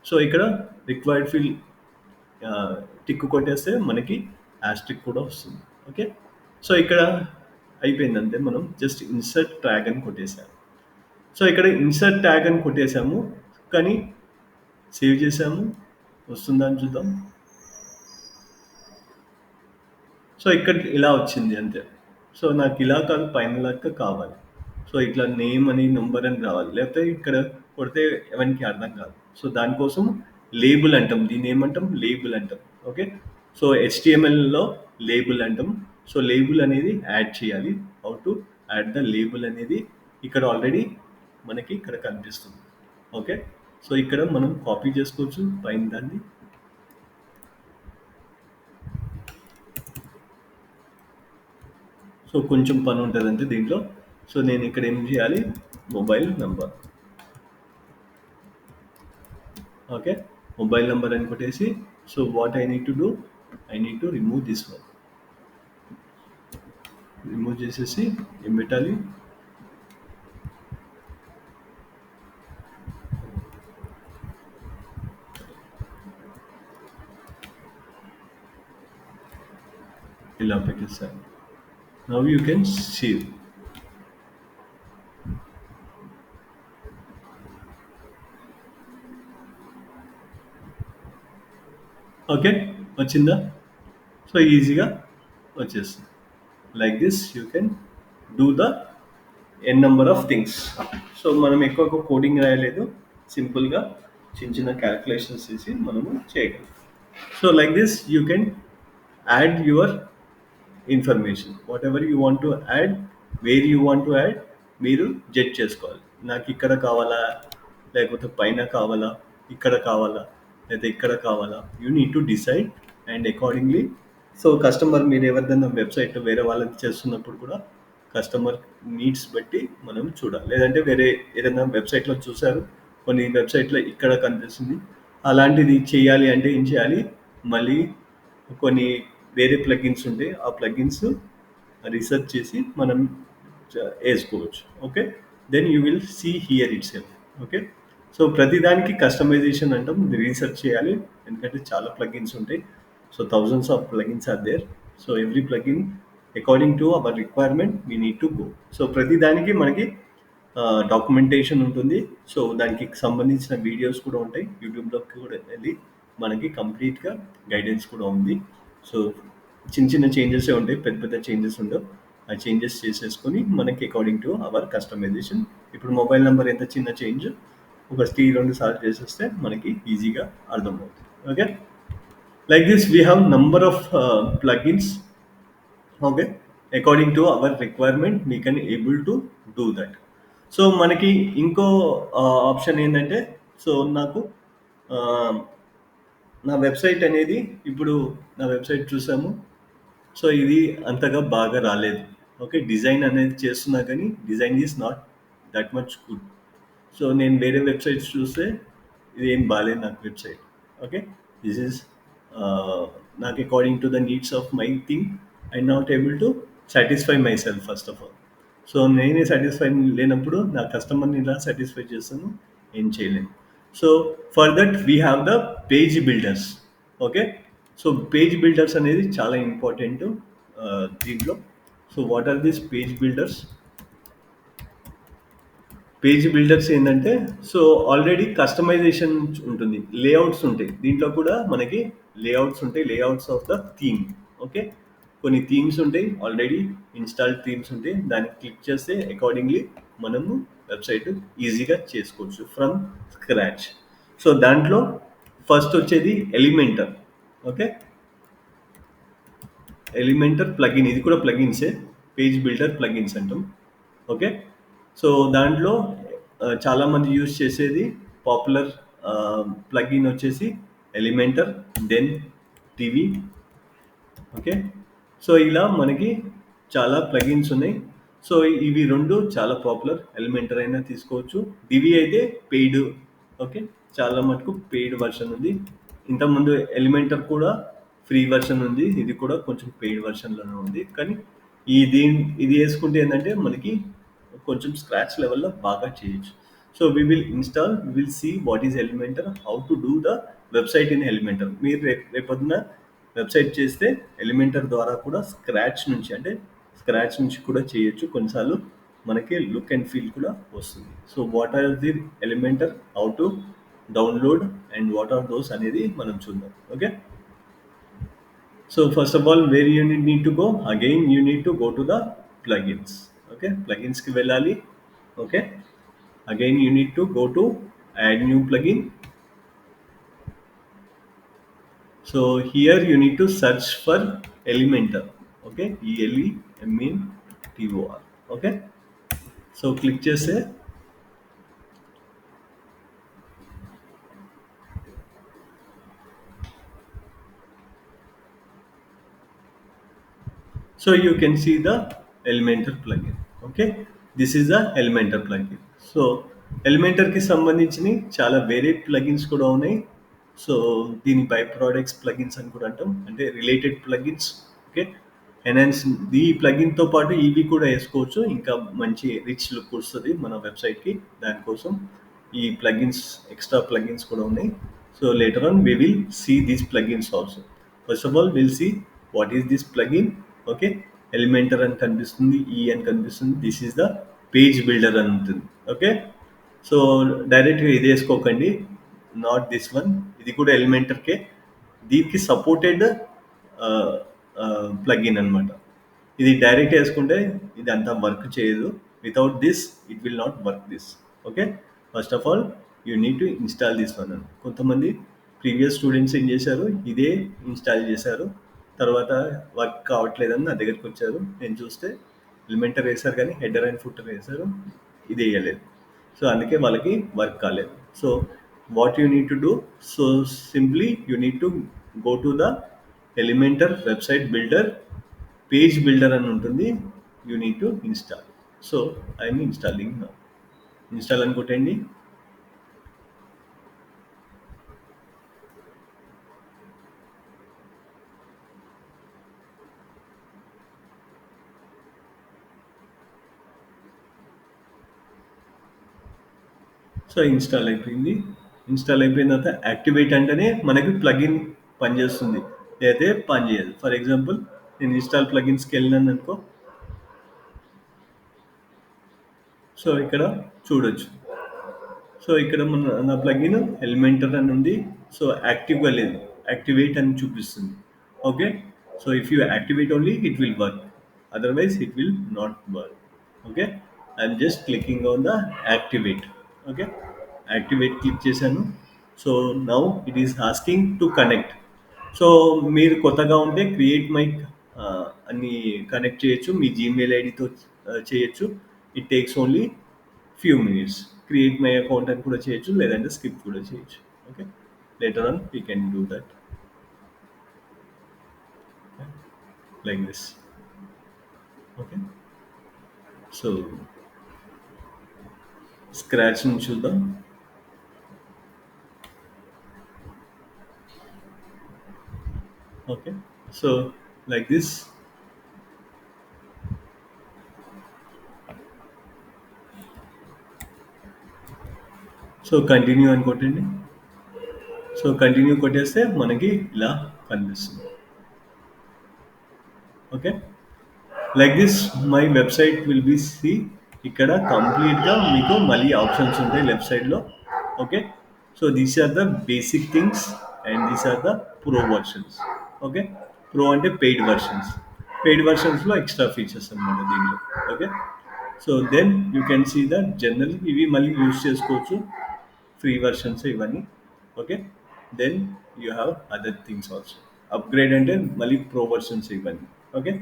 సో ఇక్కడ రిక్వైర్డ్ ఫీల్డ్ టిక్ కొట్టేస్తే మనకి యాస్ట్రిక్ కూడా వస్తుంది. ఓకే, సో ఇక్కడ అయిపోయింది అంతే. మనం జస్ట్ ఇన్సర్ట్ ట్యాగ్ అని కొట్టేసాము. సో ఇక్కడ ఇన్సర్ట్ ట్యాగ్ అని కొట్టేసాము, కానీ సేవ్ చేసాము. వస్తుందా అని చూద్దాం. సో ఇక్కడ ఇలా వచ్చింది అంతే. సో నాకు ఇలా కాదు, పైన లెక్క కావాలి. సో ఇట్లా నేమ్ అని నెంబర్ అని రావాలి, లేకపోతే ఇక్కడ కొడితే ఎవరికి అర్థం కాదు. సో దానికోసం లేబుల్ అంటాం, దీన్ని ఏమంటాం, లేబుల్ అంటాం. ఓకే, సో HTMLలో లేబుల్ అంటాం. సో లేబుల్ అనేది యాడ్ చేయాలి. How to add the label అనేది ఇక్కడ ఆల్రెడీ మనకి ఇక్కడ కనిపిస్తుంది. ఓకే, సో ఇక్కడ మనం కాపీ చేసుకోవచ్చు పైన దాన్ని. సో కొంచెం పని ఉంటుంది అంతే దీంట్లో. సో నేను ఇక్కడ ఏం చేయాలి, mobile number. Okay, mobile number అని కొట్టేసి, so what I need to do, I need to remove this one. Remove చేసేసి ఏం పెట్టాలి? ఇలా పెట్టేసాను. Now you can save. Okay, వచ్చిందా? సో ఈజీగా వచ్చేస్తుంది. Like this you can do the N number of things. So మనం ఎక్కువ కోడింగ్ రాయలేదు, సింపుల్గా చిన్న చిన్న క్యాల్కులేషన్స్ చేసి మనము చేయగలం. So like this you can add your information what ever you want to add, wear you want to add మీరు జడ్జ్ చేసుకోవాలి. నాకు ఇక్కడ కావాలా, లేకపోతే పైన కావాలా, ఇక్కడ కావాలా, లేదా ఇక్కడ కావాలా, you need to decide and accordingly. So customer మీరు ఎవరిదైనా వెబ్సైట్ వేరే వాళ్ళకి చేస్తున్నప్పుడు కూడా కస్టమర్ నీడ్స్ బట్టి మనం చూడాలి. లేదంటే వేరే ఏదైనా వెబ్సైట్లో చూసారు, కొన్ని వెబ్సైట్లో ఇక్కడ కనిపిస్తుంది, అలాంటిది చేయాలి అంటే ఏం చేయాలి? మళ్ళీ కొన్ని వేరే ప్లగిన్స్ ఉంటాయి, ఆ ప్లగిన్స్ రీసెర్చ్ చేసి మనం వేసుకోవచ్చు. Okay, then you will see here itself. Okay, so ప్రతిదానికి కస్టమైజేషన్ అంటాం, రీసెర్చ్ చేయాలి, ఎందుకంటే చాలా ప్లగిన్స్ ఉంటాయి. So thousands of plugins are there. So every plugin according to our requirement we need to go. So ప్రతిదానికి మనకి documentation ఉంటుంది. So దానికి సంబంధించిన వీడియోస్ కూడా ఉంటాయి, యూట్యూబ్లోకి కూడా వెళ్ళి మనకి కంప్లీట్గా గైడెన్స్ కూడా ఉంది. సో చిన్న చిన్న చేంజెస్ ఉంటాయి, పెద్ద పెద్ద చేంజెస్ ఉండవు. ఆ చేంజెస్ చేసేసుకొని మనకి అకార్డింగ్ టు అవర్ కస్టమైజేషన్. ఇప్పుడు మొబైల్ నెంబర్ ఎంత చిన్న చేంజ్ ఒకటి 2 సార్లు చేసేస్తే మనకి ఈజీగా అర్థమవుతుంది. Okay, like this we have number of plugins. Okay, according to our requirement we can able to do that. So మనకి ఇంకో ఆప్షన్ ఏంటంటే, సో నాకు ఆ, నా వెబ్సైట్ అనేది ఇప్పుడు నా వెబ్సైట్ చూసాము. సో ఇది అంతగా బాగా రాలేదు. ఓకే, డిజైన్ అనేది చేస్తున్నా కానీ design is not that much good. So నేను వేరే వెబ్సైట్స్ చూస్తే ఇది ఏం బాగాలేదు నాకు వెబ్సైట్. ఓకే, దిస్ ఈజ్ నాకు according to the needs of my thing I not able to satisfy my self first of all. So నేనే సాటిస్ఫై లేనప్పుడు నా కస్టమర్ని ఇలా సాటిస్ఫై చేస్తాను, ఏం చేయలేను. So for that we have the page builders. Okay, so page builders అనేది చాలా ఇంపార్టెంట్ దీంట్లో. So what are these page builders? Page builders ఏంటంటే, సో ఆల్రెడీ కస్టమైజేషన్ ఉంటుంది, లేఅవుట్స్ ఉంటాయి, దీంట్లో కూడా మనకి లేఅవుట్స్ ఉంటాయి, layouts of the theme. Okay, కొన్ని థీమ్స్ ఉంటాయి, ఆల్రెడీ ఇన్స్టాల్డ్ థీమ్స్ ఉంటాయి, దాన్ని క్లిక్ చేస్తే అకార్డింగ్లీ మనము వెబ్సైట్ ఈజీగా చేసుకోవచ్చు ఫ్రమ్ స్క్రాచ్. సో దాంట్లో ఫస్ట్ వచ్చేది ఎలిమెంటర్. ఓకే, ఎలిమెంటర్ ప్లగిన్, ఇది కూడా ప్లగిన్సే, పేజ్ బిల్డర్ ప్లగిన్స్ అంటాం. ఓకే, సో దాంట్లో చాలామంది యూజ్ చేసేది పాపులర్ ప్లగిన్ వచ్చేసి Elementor, then Divi. Okay, so ఇలా మనకి చాలా ప్లగిన్స్ ఉన్నాయి. సో ఇవి రెండు చాలా పాపులర్, ఎలిమెంటర్ అయినా తీసుకోవచ్చు, డివి అయితే పెయిడ్. ఓకే, చాలా మటుకు పెయిడ్ వర్షన్ ఉంది. ఇంతకుముందు ఎలిమెంటర్ కూడా ఫ్రీ వర్షన్ ఉంది, ఇది కూడా కొంచెం పెయిడ్ వర్షన్లోనే ఉంది. కానీ ఇది వేసుకుంటే ఏంటంటే మనకి కొంచెం స్క్రాచ్ లెవెల్లో బాగా చేయొచ్చు. So we will install, we will see what is Elementor, how to do the website in Elementor. మీరు రేపొద్దున వెబ్సైట్ చేస్తే ఎలిమెంటర్ ద్వారా కూడా స్క్రాచ్ నుంచి, అంటే స్క్రాచ్ నుంచి కూడా చేయొచ్చు. కొన్నిసార్లు మనకి లుక్ అండ్ ఫీల్ కూడా వస్తుంది. So what are the Elementor, how to download and what are those అనేది మనం చూద్దాం. Okay, so first of all where you need to go, again you need to go to the plugins. Okay, ప్లగిన్స్కి వెళ్ళాలి. Okay, again you need to go to add new plugin. So here you need to search for Elementor. Okay, Elementor. Okay, so click చేస్తే so you can see the Elementor plugin. Okay, this is the Elementor plugin. So Elementor కి సంబంధించిన చాలా వేరే plugins కూడా ఉన్నాయి. So దీని by products plugins అని కూడా అంటాం, అంటే రిలేటెడ్ ప్లగిన్స్. ఓకే, ఎన్హాన్స్ ఈ ప్లగిన్తో పాటు ఇవి కూడా వేసుకోవచ్చు, ఇంకా మంచి రిచ్ లుక్ వస్తుంది మన వెబ్సైట్కి. దానికోసం ఈ ప్లగిన్స్, ఎక్స్ట్రా ప్లగిన్స్ కూడా ఉన్నాయి. So later on we will see these plugins also. First of all will see what is this plugin. Okay, Elementor అని కనిపిస్తుంది, ఈ అని కనిపిస్తుంది, this is the page builder అని ఉంటుంది. ఓకే, సో డైరెక్ట్గా ఇది వేసుకోకండి, నాట్ దిస్ వన్. ఇది కూడా ఎలిమెంటర్కే, దీనికి సపోర్టెడ్ ప్లగిన్ అనమాట. ఇది డైరెక్ట్ వేసుకుంటే ఇది అంతా వర్క్ చేయదు. Without this it will not work this. Okay, first of all you need to install this one అని. కొంతమంది ప్రీవియస్ స్టూడెంట్స్ ఏం చేశారు, ఇదే ఇన్స్టాల్ చేశారు, తర్వాత వర్క్ కావట్లేదని నా దగ్గరికి వచ్చారు. నేను చూస్తే ఎలిమెంటర్ వేశారు కానీ హెడర్ అండ్ ఫుటర్ వేశారు, ఇది వేయలేదు. సో అందుకే వాళ్ళకి వర్క్ కాలేదు. So what you need to do, so simply you need to go to the Elementor website builder, page builder అని ఉంటుంది, you need to install. So I'm installing now. Install అని కొట్టండి. సో ఇన్స్టాల్ అయిపోయింది. Install అయిపోయిన తర్వాత activate అంటేనే మనకి plugin పనిచేస్తుంది, లేకపోతే పనిచేయదు. ఫర్ ఎగ్జాంపుల్ నేను ఇన్స్టాల్ ప్లగిన్స్కి వెళ్ళినాను అనుకో, సో ఇక్కడ చూడొచ్చు. సో ఇక్కడ నా ప్లగిన్ ఎలిమెంటర్ అని ఉంది, సో యాక్టివ్గా లేదు, యాక్టివేట్ అని చూపిస్తుంది. Okay, so if you activate only it will work, otherwise it will not work. Okay, I'm just clicking on the activate. Okay, activate click చేశాను. So now it is asking to connect. So మీరు కొత్తగా ఉంటే create mic అన్ని connect చేయొచ్చు, మీ Gmail ఐడితో చేయొచ్చు. It takes only few minutes. Create my account అని కూడా చేయొచ్చు, లేదంటే స్కిప్ కూడా చేయొచ్చు. Okay, later on we can do that like this. Okay, so scratch నుంచి చూద్దాం. Okay, so like this. So continue అని కొట్టండి. సో కంటిన్యూ కొట్టేస్తే మనకి ఇలా కనిపిస్తుంది. Okay, like this my website will be see. ఇక్కడ కంప్లీట్గా మీకు మళ్ళీ ఆప్షన్స్ ఉంటాయి లెఫ్ట్ సైడ్లో. Okay, so these are the basic things and these are the pro versions. Okay, pro అంటే పెయిడ్ వర్షన్స్. పెయిడ్ వర్షన్స్లో ఎక్స్ట్రా ఫీచర్స్ అనమాట దీంట్లో. Okay, so then you can see the general, ఇవి మళ్ళీ యూజ్ చేసుకోవచ్చు, free versions ఇవన్నీ. Okay, then you have other things also. Upgrade అంటే మళ్ళీ ప్రో వర్షన్స్ ఇవన్నీ. Okay,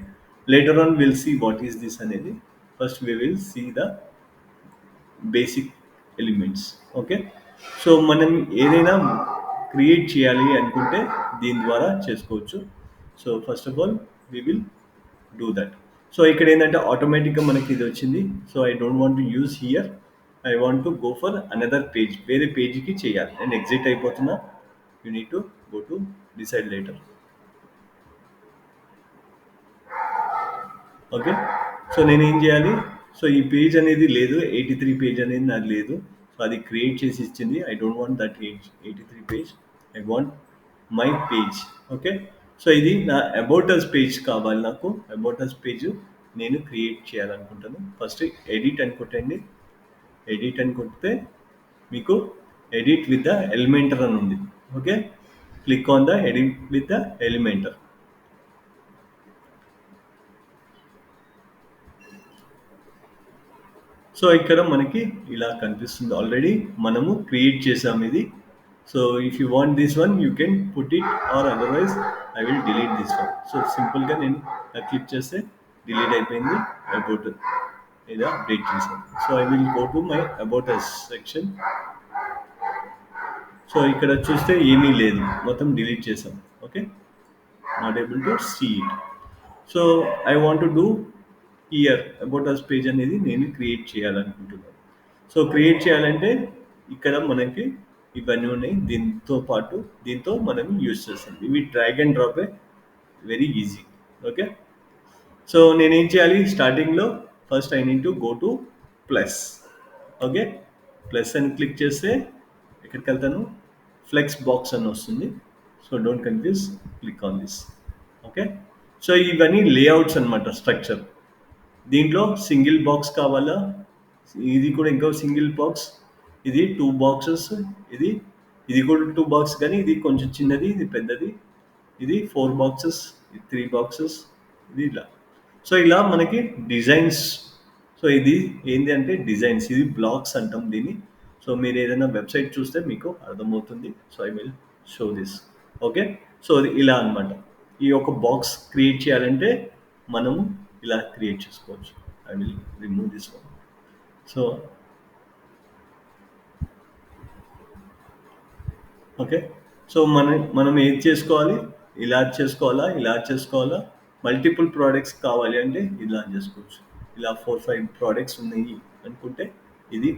later on will see what is this అనేది. First we will see the basic elements. Okay, so మనం ఏదైనా క్రియేట్ చేయాలి అనుకుంటే దీని ద్వారా చేసుకోవచ్చు. So first of all we will do that. So ఇక్కడ ఏంటంటే ఆటోమేటిక్గా మనకి ఇది వచ్చింది. So I don't want to use here, I want to go for another page, వేరే పేజ్కి చేయాలి. నేను ఎగ్జిట్ అయిపోతున్నా, you need to go to decide later. Okay, so నేనేం చేయాలి, సో ఈ పేజ్ అనేది లేదు, 83 పేజ్ అనేది నాకు లేదు. సో అది క్రియేట్ చేసి ఇచ్చింది. I don't want that 83 page, I want my page. Okay, so ఇది నా అబౌట్ అస్ పేజ్ కావాలి నాకు. అబౌట్ అస్ పేజ్ నేను క్రియేట్ చేయాలనుకుంటాను. ఫస్ట్ ఎడిట్ అని కొట్టండి. ఎడిట్ అని కొడితే మీకు ఎడిట్ విత్ ద ఎలిమెంటర్ అని ఉంది. Okay, click on the edit with the Elementor. So ఇక్కడ మనకి ఇలా కనిపిస్తుంది, ఆల్రెడీ మనము క్రియేట్ చేసాం ఇది. So if you want this one you can put it, or otherwise I will delete this one. So సింపుల్గా నేను క్లిక్ చేస్తే డిలీట్ అయిపోయింది. అబౌట్ ఇది అప్డేట్ చేశాను. So I will go to my about us section. So ఇక్కడ చూస్తే ఏమీ లేదు, మొత్తం డిలీట్ చేసాం. Okay, not able to see it. So I want to do here about us page అనేది నేను క్రియేట్ చేయాలనుకుంటున్నాను. సో క్రియేట్ చేయాలంటే ఇక్కడ మనకి ఇవన్నీ ఉన్నాయి. దీంతో పాటు దీంతో మనం యూజ్ చేస్తాం. ఇవి drag and drop very easy. Okay. So నేనేం చేయాలి స్టార్టింగ్లో? First I need to go to plus. Okay. Plus అని క్లిక్ చేస్తే ఎక్కడికి వెళ్తాను? ఫ్లెక్స్ బాక్స్ అని వస్తుంది. So don't confuse, click on this. Okay. So ఇవన్నీ లేఅవుట్స్ అనమాట, స్ట్రక్చర్. దీంట్లో సింగిల్ బాక్స్ కావాలా? ఇది కూడా ఇంకో సింగిల్ బాక్స్. ఇది 2 బాక్సెస్. ఇది ఇది కూడా 2 బాక్స్, కానీ ఇది కొంచెం చిన్నది, ఇది పెద్దది. ఇది 4 బాక్సెస్, ఇది 3 బాక్సెస్, ఇది ఇలా. సో ఇలా మనకి డిజైన్స్. సో ఇది ఏంటి అంటే డిజైన్స్, ఇది బ్లాక్స్ అంటాం దీన్ని. సో మీరు ఏదైనా వెబ్సైట్ చూస్తే మీకు అర్థమవుతుంది. So I will show this. Okay. So అది ఇలా అన్నమాట. ఈ ఒక బాక్స్ క్రియేట్ చేయాలంటే మనము ఇలా క్రియేట్ చేసుకోవచ్చు. I will remove this one. So okay. So మనం ఏది చేసుకోవాలి? ఇలా చేసుకోవాలా, ఇలా చేసుకోవాలా? మల్టిపుల్ ప్రోడక్ట్స్ కావాలి అంటే ఇలా చేసుకోవచ్చు. ఇలా 4-5 ప్రోడక్ట్స్ ఉన్నాయి అనుకుంటే ఇది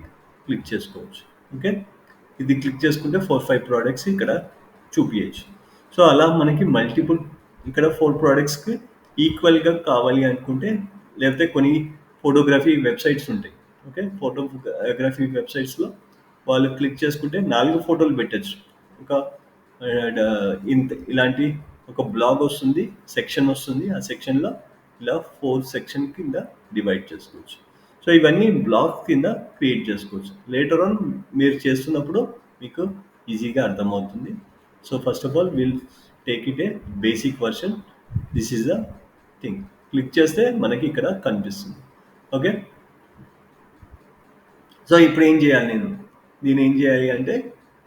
క్లిక్ చేసుకోవచ్చు. ఓకే. ఇది క్లిక్ చేసుకుంటే 4-5 ప్రోడక్ట్స్ ఇక్కడ చూపించచ్చు. సో అలా మనకి మల్టిపుల్, ఇక్కడ 4 ప్రోడక్ట్స్కి ఈక్వల్గా కావాలి అనుకుంటే, లేకపోతే కొన్ని ఫోటోగ్రఫీ వెబ్సైట్స్ ఉంటాయి. ఓకే. ఫోటోగ్రఫీ వెబ్సైట్స్లో వాళ్ళు క్లిక్ చేసుకుంటే 4 ఫోటోలు పెట్టచ్చు. ఒక ఇంత ఇలాంటి ఒక బ్లాగ్ వస్తుంది, సెక్షన్ వస్తుంది. ఆ సెక్షన్లో ఇలా 4 సెక్షన్ కింద డివైడ్ చేసుకోవచ్చు. సో ఇవన్నీ బ్లాగ్ కింద క్రియేట్ చేసుకోవచ్చు. లేటర్ ఆన్ మీరు చేస్తున్నప్పుడు మీకు ఈజీగా అర్థమవుతుంది. So first of all will take it A basic version. This is the thing. Click చేస్తే మనకి ఇక్కడ కనిపిస్తుంది. ఓకే. సో ఇప్పుడు ఏం చేయాలి నేను? దీన్ని ఏం చేయాలి అంటే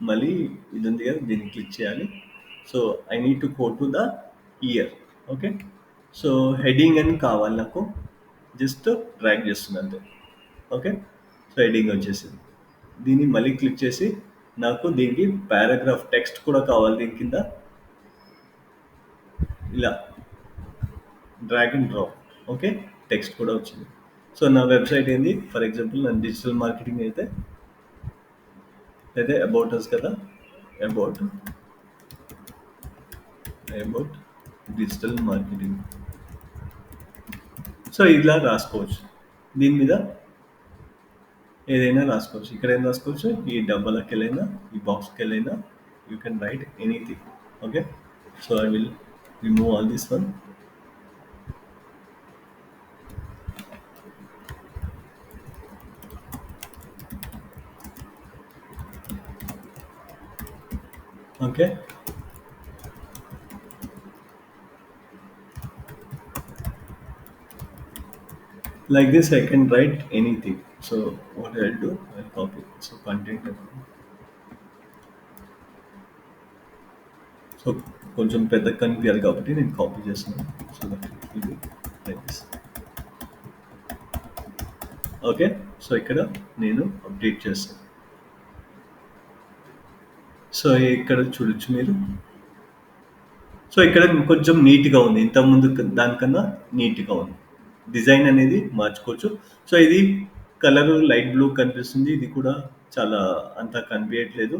మళ్ళీ ఇది ఉంది కదా, దీన్ని క్లిక్ చేయాలి. So I need to go to the year. Okay. So heading అని కావాలి నాకు. జస్ట్ డ్రాగ్ చేస్తుంది అంతే. ఓకే. సో హెడింగ్ వచ్చేసింది. దీన్ని మళ్ళీ క్లిక్ చేసి నాకు దీనికి పారాగ్రాఫ్ టెక్స్ట్ కూడా కావాలి. దీని కింద ఇలా drag and drop. Okay. Text కూడా వచ్చింది. సో నా వెబ్సైట్ ఏంది? ఫర్ ఎగ్జాంపుల్ నా డిజిటల్ మార్కెటింగ్ అయితే అబౌట్ అస్ కదా, about about digital marketing. So ఇలా రాసుకోవచ్చు. దీని మీద ఏదైనా రాసుకోవచ్చు. ఇక్కడ ఏం రాసుకోవచ్చు? ఈ డబ్బాలకి వెళ్ళైనా, ఈ బాక్స్కి వెళ్ళైనా you can write anything. Okay. So I will remove all this one. Okay. Like this I can write anything. So what I'll do, I'll copy. So content. So కొంచెం పెద్ద కనిపించాలి కాబట్టి నేను కాపీ చేస్తున్నాను. So that it will be like this. Okay. So ఇక్కడ నేను update చేస్తాను. So ఇక్కడ చూడొచ్చు మీరు. సో ఇక్కడ కొంచెం నీట్గా ఉంది, ఇంతకుముందు దానికన్నా నీట్గా ఉంది. డిజైన్ అనేది మార్చుకోవచ్చు. సో ఇది కలర్ లైట్ బ్లూ కనిపిస్తుంది. ఇది కూడా చాలా అంతా కనిపించట్లేదు.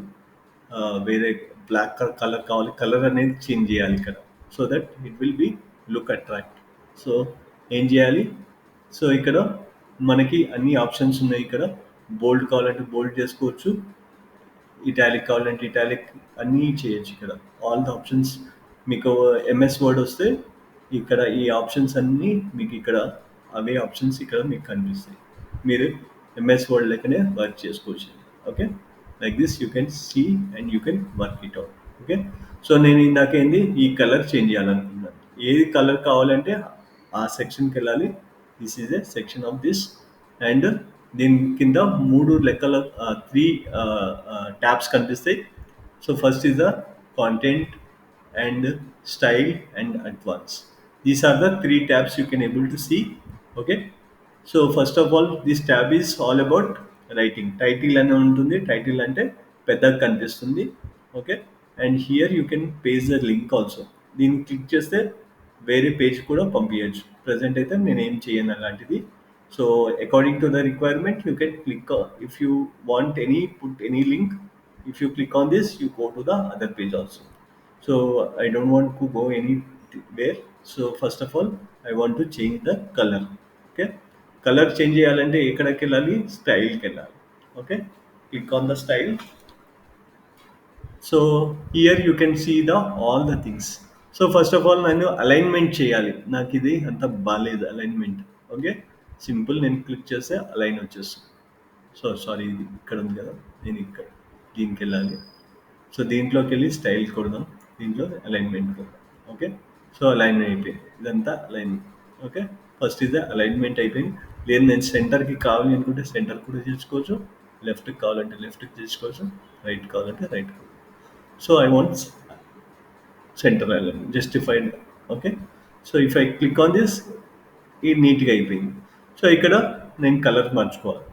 వేరే బ్లాక్ కలర్ కావాలి. కలర్ అనేది చేంజ్ చేయాలి ఇక్కడ. So that it will be look attract. So ఏం చేయాలి? సో ఇక్కడ మనకి అన్ని ఆప్షన్స్ ఉన్నాయి. ఇక్కడ బోల్డ్ కావాలంటే బోల్డ్ చేసుకోవచ్చు, ఇటాలిక్ కావాలంటే ఇటాలిక్, అన్నీ చేయొచ్చు. ఇక్కడ ఆల్ ద ఆప్షన్స్. మీకు ఎంఎస్ వర్డ్ వస్తే ఇక్కడ ఈ ఆప్షన్స్ అన్నీ మీకు ఇక్కడ అవే ఆప్షన్స్ ఇక్కడ మీకు కనిపిస్తాయి. మీరు ఎంఎస్ వర్డ్ లెక్కనే వర్క్ చేసుకోవచ్చు. Okay. Like this you can see and you can work it out. Okay. So నేను ఇందాక ఏంది ఈ కలర్ చేంజ్ చేయాలనుకున్నాను. ఏది కలర్ కావాలంటే ఆ సెక్షన్కి వెళ్ళాలి. This is a section of this. And దీని కింద 3 లెక్కల 3 ట్యాబ్స్ కనిపిస్తాయి. So first is the content and style and advance. These are the 3 tabs you can able to see. Okay. So first of all, this tab is all about writing. Title అని ఉంటుంది. Title అంటే పెద్దగా కనిపిస్తుంది. Okay. And here you can page the link also. దీన్ని click చేస్తే వేరే page కూడా పంపించచ్చు. ప్రజెంట్ అయితే నేను ఏం చేయను అలాంటిది. So according to the requirement you can click. If you want any put any link If you click on this, you go to the other page also. So I don't want to go anywhere. So first of all, I want to change the color. Okay, color change చేయాలంటే ఎక్కడికి వెళ్ళాలి, స్టైల్కి వెళ్ళాలి. Okay, click on the style. So here you can see the all the things. So first of all నేను alignment చేయాలి, నాకు ఇది అంత బాగాలేదు అలైన్మెంట్. ఓకే, సింపుల్, నేను క్లిక్ చేస్తే అలైన్ వచ్చేస్తుంది. సో సారీ, ఇది ఇక్కడ ఉంది కదా, నేను ఇక్కడ దీనికి వెళ్ళాలి. సో దీంట్లోకి వెళ్ళి స్టైల్ కొడదాం, దీంట్లో అలైన్మెంట్ కొడదాం. ఓకే, సో అలైన్మెంట్ అయిపోయింది, ఇదంతా అలైన్మెంట్. ఓకే, ఫస్ట్ ఇది అలైన్మెంట్ అయిపోయింది. లేదు నేను సెంటర్కి కావాలి అనుకుంటే సెంటర్ కూడా చేసుకోవచ్చు, లెఫ్ట్కి కావాలంటే లెఫ్ట్కి చేసుకోవచ్చు, రైట్ కావాలంటే right. So I want centre alignment justified. Okay, so if I click on this, ఇది నీట్గా అయిపోయింది. సో ఇక్కడ నేను కలర్ మార్చుకోవాలి,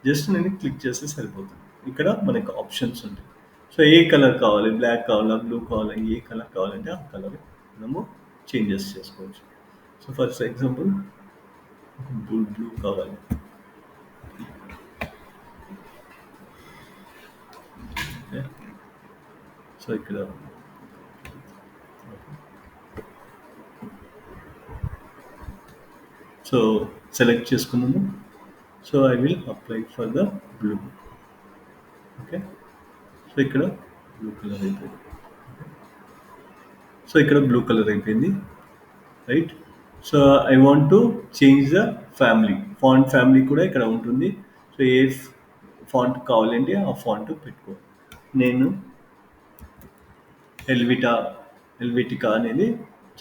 జస్ట్ నేను క్లిక్ చేస్తే సరిపోతుంది. ఇక్కడ మనకు ఆప్షన్స్ ఉంటాయి. సో ఏ కలర్ కావాలి, బ్లాక్ కావాలా, బ్లూ కావాలా, ఏ కలర్ కావాలంటే ఆ కలర్ మనము చేంజెస్ చేసుకోవచ్చు. సో ఫర్ ఎగ్జాంపుల్ బ్లూ కావాలి. ఓకే, సో ఇక్కడ సో సెలెక్ట్ చేసుకున్నాము. So I will apply for the blue. Okay, so ఇక్కడ బ్లూ కలర్ అయిపోయింది. సో ఇక్కడ బ్లూ కలర్ అయిపోయింది, right. So I want to change the family, font family కూడా ఇక్కడ ఉంటుంది. సో ఏ ఫాంట్ కావాలంటే ఆ ఫాంట్ పెట్టుకో. నేను ఎల్విటా ఎల్విటికా అనేది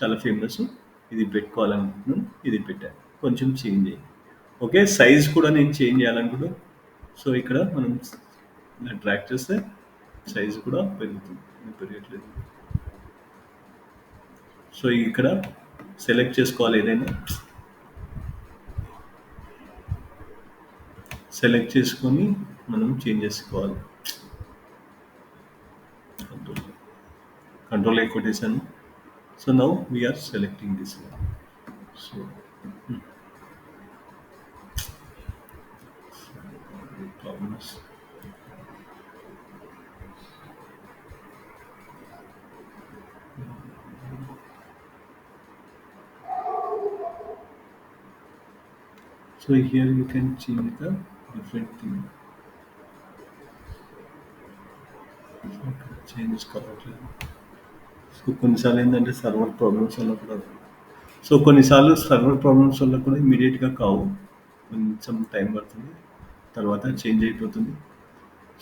చాలా ఫేమస్, ఇది పెట్టుకోవాలనుకుంటున్నాను, ఇది పెట్టాను. కొంచెం చేంజ్ అయ్యింది. ఓకే, సైజ్ కూడా నేను చేంజ్ చేయాలనుకుంటున్నాను. సో ఇక్కడ మనం డ్రాగ్ చేస్తే సైజ్ కూడా పెరుగుతుంది, పెరగట్లేదు. సో ఇక్కడ సెలెక్ట్ చేసుకోవాలి, ఏదైనా సెలెక్ట్ చేసుకొని మనం చేంజ్ చేసుకోవాలి. కంట్రోల్ ఏ కొట్టేసాను. So now we're selecting this. So problems. So here you can change the different thing. Change కావట్లేదు. సో కొన్నిసార్లు ఏంటంటే సర్వర్ ప్రాబ్లమ్స్ వల్ల కూడా, సో కొన్నిసార్లు సర్వర్ ప్రాబ్లమ్స్ వల్ల కూడా ఇమీడియట్గా కావు, కొంచెం టైం పడుతుంది, తర్వాత చేంజ్ అయిపోతుంది.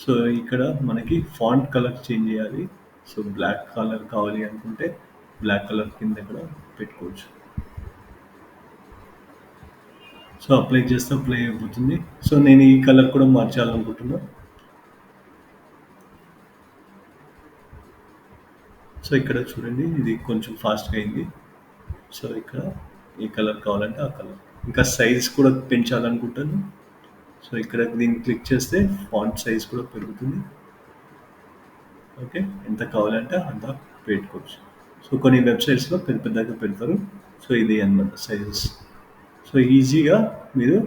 సో ఇక్కడ మనకి ఫాంట్ కలర్ చేంజ్ చేయాలి. సో బ్లాక్ కలర్ కావాలి అనుకుంటే బ్లాక్ కలర్ కింద ఇక్కడ పెట్టుకోవచ్చు. సో అప్లై చేస్తే అప్లై అయిపోతుంది. సో నేను ఈ కలర్ కూడా మార్చాలనుకుంటున్నా. సో ఇక్కడ చూడండి, ఇది కొంచెం ఫాస్ట్గా అయింది. సో ఇక్కడ ఏ కలర్ కావాలంటే ఆ కలర్, ఇంకా సైజ్ కూడా పెంచాలనుకుంటాను. సో ఇక్కడ దీన్ని క్లిక్ చేస్తే ఫాంట్ సైజ్ కూడా పెరుగుతుంది. ఓకే, ఎంత కావాలంటే అంత పెట్టుకోవచ్చు. సో కొన్ని వెబ్సైట్స్లో పెద్ద పెద్దగా పెడతారు. సో ఇది అన్నమాట సైజెస్. సో ఈజీగా మీరు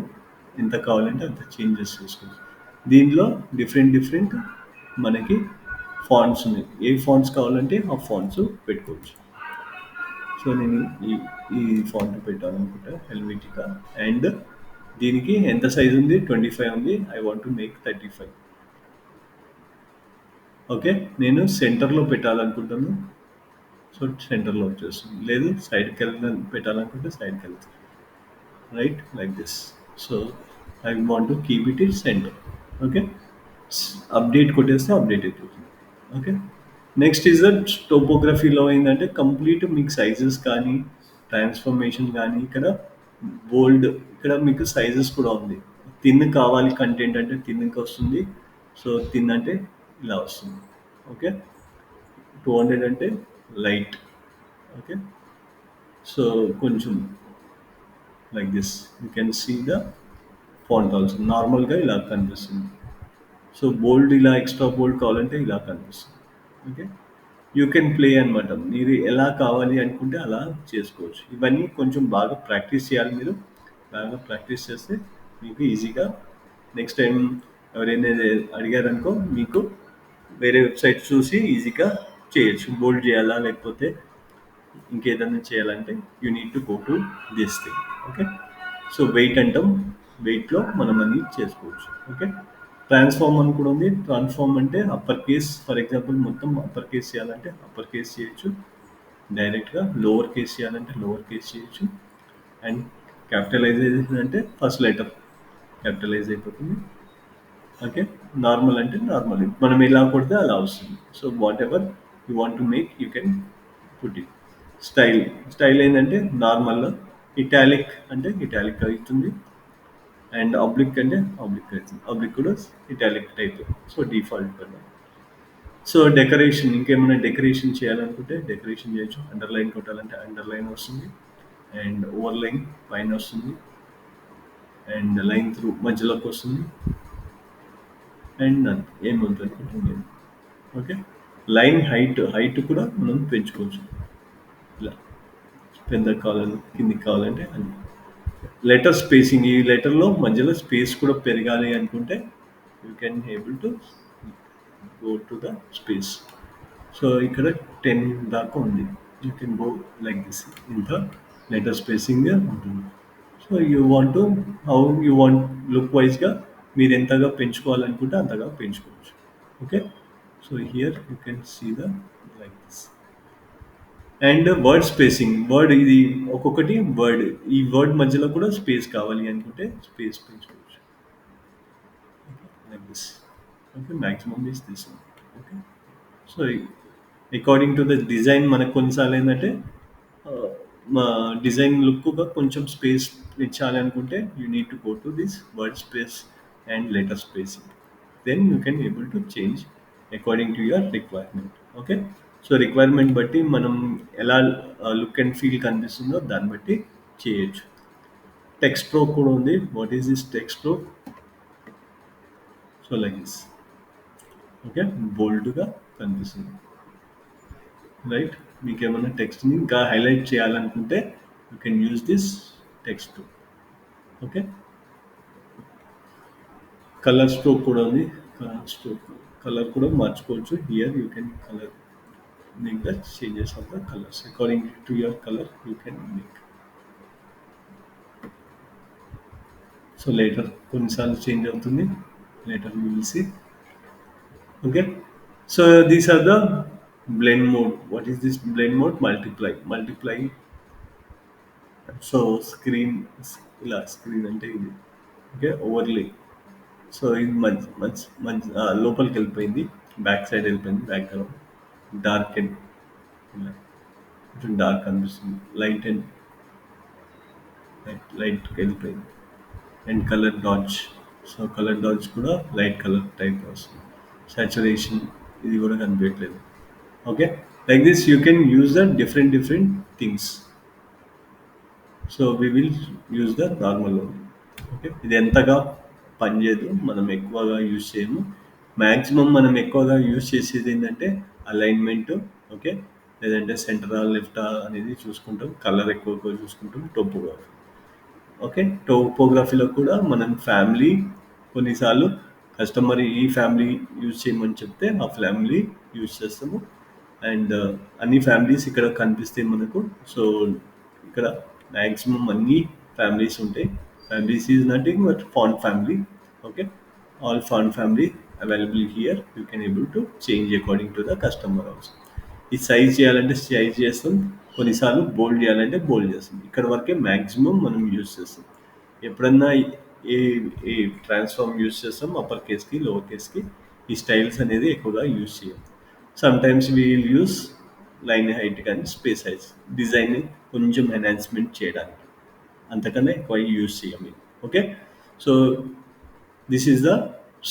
ఎంత కావాలంటే అంత చేంజెస్ చేసుకోవచ్చు. దీనిలో డిఫరెంట్ డిఫరెంట్ మనకి ఫాంట్స్ ఉన్నాయి, ఏ ఫాంట్స్ కావాలంటే ఆ ఫాంట్స్ పెట్టుకోవచ్చు. సో నేను ఈ ఈ ఫాంట్ పెట్టాలనుకుంటా, హెల్విటికా. అండ్ దీనికి ఎంత సైజ్ ఉంది, 25 ఉంది. I want to make 35. Okay, నేను సెంటర్లో పెట్టాలనుకుంటాను. సో సెంటర్లో వచ్చేస్తుంది, లేదు సైడ్కి పెట్టాలనుకుంటే సైడ్కి వెళ్తుంది, right, like this. So I want to keep it in centre. Okay, update కొట్టేస్తే అప్డేట్ అయిపోతుంది. ఓకే, నెక్స్ట్ ఈజ్ ద టోపోగ్రఫీలో ఏంటంటే కంప్లీట్ మీకు సైజెస్ కానీ ట్రాన్స్ఫర్మేషన్ కానీ, ఇక్కడ బోల్డ్, ఇక్కడ మీకు సైజెస్ కూడా ఉంది. థిన్ కావాలి కంటెంట్ అంటే థిన్కి వస్తుంది. సో థిన్ అంటే ఇలా వస్తుంది. ఓకే, 200 అంటే లైట్. ఓకే, సో కొంచెం like this you can see the font also. నార్మల్గా ఇలా కనిపిస్తుంది. సో బోల్డ్, ఇలా ఎక్స్ట్రా బోల్డ్ కావాలంటే ఇలా కనిపిస్తుంది. ఓకే, యూ కెన్ ప్లే అనమాట, మీరు ఎలా కావాలి అనుకుంటే అలా చేసుకోవచ్చు. ఇవన్నీ కొంచెం బాగా ప్రాక్టీస్ చేయాలి. మీరు బాగా ప్రాక్టీస్ చేస్తే మీకు ఈజీగా నెక్స్ట్ టైం ఎవరైనా అడిగారనుకో మీకు వేరే వెబ్సైట్స్ చూసి ఈజీగా చేయొచ్చు. బోల్డ్ చేయాలా లేకపోతే ఇంకేదైనా చేయాలంటే you need to go to this thing. Okay. So wait అంటాం. వెయిట్లో మనం అన్ని చేసుకోవచ్చు. ఓకే. ట్రాన్స్ఫార్మ్ అని కూడా ఉంది. ట్రాన్స్ఫార్మ్ అంటే అప్పర్ కేస్, ఫర్ ఎగ్జాంపుల్ మొత్తం అప్పర్ కేస్ చేయాలంటే అప్పర్ కేస్ చేయొచ్చు. డైరెక్ట్గా లోవర్ కేస్ చేయాలంటే లోవర్ కేస్ చేయొచ్చు. అండ్ క్యాపిటలైజేషన్ అంటే ఫస్ట్ లెటర్ క్యాపిటలైజ్ అయిపోతుంది. ఓకే. నార్మల్ అంటే నార్మల్, మనం ఎలా కొడితే అలా వస్తుంది. So what ever you want to make you can put it. Style, style ఏంటంటే నార్మల్. ఇటాలిక్ అంటే ఇటాలిక్ అవుతుంది. అండ్ ఆబ్లిక్ అంటే ఆబ్లిక్ అవుతుంది. ఆబ్లిక్ కూడా ఇటాలిక్ టైప్. సో డిఫాల్ట్ కదా. సో డెకరేషన్, ఇంకేమైనా డెకరేషన్ చేయాలనుకుంటే డెకరేషన్ చేయొచ్చు. అండర్లైన్ కొట్టాలంటే అండర్లైన్ వస్తుంది. అండ్ ఓవర్ లైన్ పైన వస్తుంది. అండ్ లైన్ త్రూ మధ్యలోకి వస్తుంది. అండ్ నన్ ఏమవుతుంది అనుకుంటే నేను. ఓకే. లైన్ హైట్, హైట్ కూడా మనం పెంచుకోవచ్చు. ఇలా పెద్దకి కావాలని కిందికి కావాలంటే అని. లెటర్ స్పేసింగ్, ఈ లెటర్లో మధ్యలో స్పేస్ కూడా పెరగాలి అనుకుంటే you can able to go to the space. So ఇక్కడ 10 దాకా ఉంది. You can go like this. ఇంత లెటర్ స్పేసింగ్ ఉంటుంది. So you want to how you want look వైజ్గా మీరు ఎంతగా పెంచుకోవాలనుకుంటే అంతగా పెంచుకోవచ్చు. Okay. So here you can see the like this. And word spacing, word ఇది ఒక్కొక్కటి వర్డ్, ఈ వర్డ్ మధ్యలో కూడా స్పేస్ కావాలి అనుకుంటే స్పేస్ పెంచుకోవచ్చు. Like this. Okay. Maximum is this. Okay. So according to the design మనకు కొన్నిసార్లు ఏంటంటే మా డిజైన్ లుక్గా కొంచెం స్పేస్ ఇచ్చాలి అనుకుంటే you need to go to this word space and letter spacing. Then you can able to change according to your requirement. Okay. So requirement బట్టి మనం ఎలా లుక్ అండ్ ఫీల్ కనిపిస్తుందో దాన్ని బట్టి చేయొచ్చు. టెక్స్ట్ స్ట్రోక్ కూడా ఉంది. What is this text stroke? So like this. Okay. బోల్డ్గా కనిపిస్తుంది. రైట్. మీకు ఏమైనా టెక్స్ట్ని ఇంకా హైలైట్ చేయాలనుకుంటే you can use this text. Okay. Colour stroke కూడా ఉంది. కలర్ స్ట్రోక్, కలర్ కూడా మార్చుకోవచ్చు. Here you can colour make the changes of the colours according to your colour you can make. So later కొన్నిసార్లు change అవుతుంది. Later you will see. Okay. So these are the blend mode. What is this blend mode? Multiply. Multiply. So screen, ఇలా screen అంటే ఇది. Okay. ఓవర్లే. So ఇది మంచి మంచి మంచి లోపలికి వెళ్ళిపోయింది. బ్యాక్ సైడ్ వెళ్ళిపోయింది. బ్యాక్గ్రౌండ్ డార్క్ అండ్ ఇలా కొంచెం డార్క్ అనిపిస్తుంది. లైట్ అండ్ లైట్కి వెళ్ళిపోయింది. And colour dodge. So colour dodge కూడా లైట్ కలర్ టైప్ వస్తుంది. సాచురేషన్ ఇది కూడా కనిపించట్లేదు. Okay. Like this you can use the different different things. So we will use the normal only. Okay. ఇది ఎంతగా పనిచేయదు, మనం ఎక్కువగా యూజ్ చేయము. మ్యాక్సిమం మనం ఎక్కువగా యూజ్ చేసేది ఏంటంటే అలైన్మెంట్. ఓకే. లేదంటే సెంటరా లెఫ్టా అనేది చూసుకుంటాం. కలర్ ఎక్కువగా చూసుకుంటాం. టోపోగ్రఫీ. ఓకే. టోపోగ్రఫీలో కూడా మనం ఫ్యామిలీ, కొన్నిసార్లు కస్టమర్ ఈ ఫ్యామిలీ యూజ్ చేయమని చెప్తే ఆ ఫ్యామిలీ యూజ్ చేస్తాము. అండ్ అన్ని ఫ్యామిలీస్ ఇక్కడ కనిపిస్తాయి మనకు. సో ఇక్కడ మ్యాక్సిమం అన్ని ఫ్యామిలీస్ ఉంటాయి. Families is nothing but font family. Okay. All font family available here. You can able to change according to the customer also. ఈ సైజ్ చేయాలంటే సైజ్ చేస్తాం. కొన్నిసార్లు బోల్డ్ చేయాలంటే బోల్డ్ చేస్తాం. ఇక్కడ వరకే మ్యాక్సిమం మనం యూజ్ చేస్తాం. ఎప్పుడన్నా ఏ ఏ ట్రాన్స్ఫార్మ్ యూజ్ చేస్తాం అప్పర్ కేస్కి లోవర్ కేస్కి. ఈ స్టైల్స్ అనేది ఎక్కువగా యూజ్ చేయం. Sometimes we will use line height కానీ స్పేస్ హైట్ డిజైన్ కొంచెం ఎన్హాన్స్మెంట్ చేయడానికి, అంతకన్నా ఎక్కువ యూజ్ చేయం. Okay. So this is the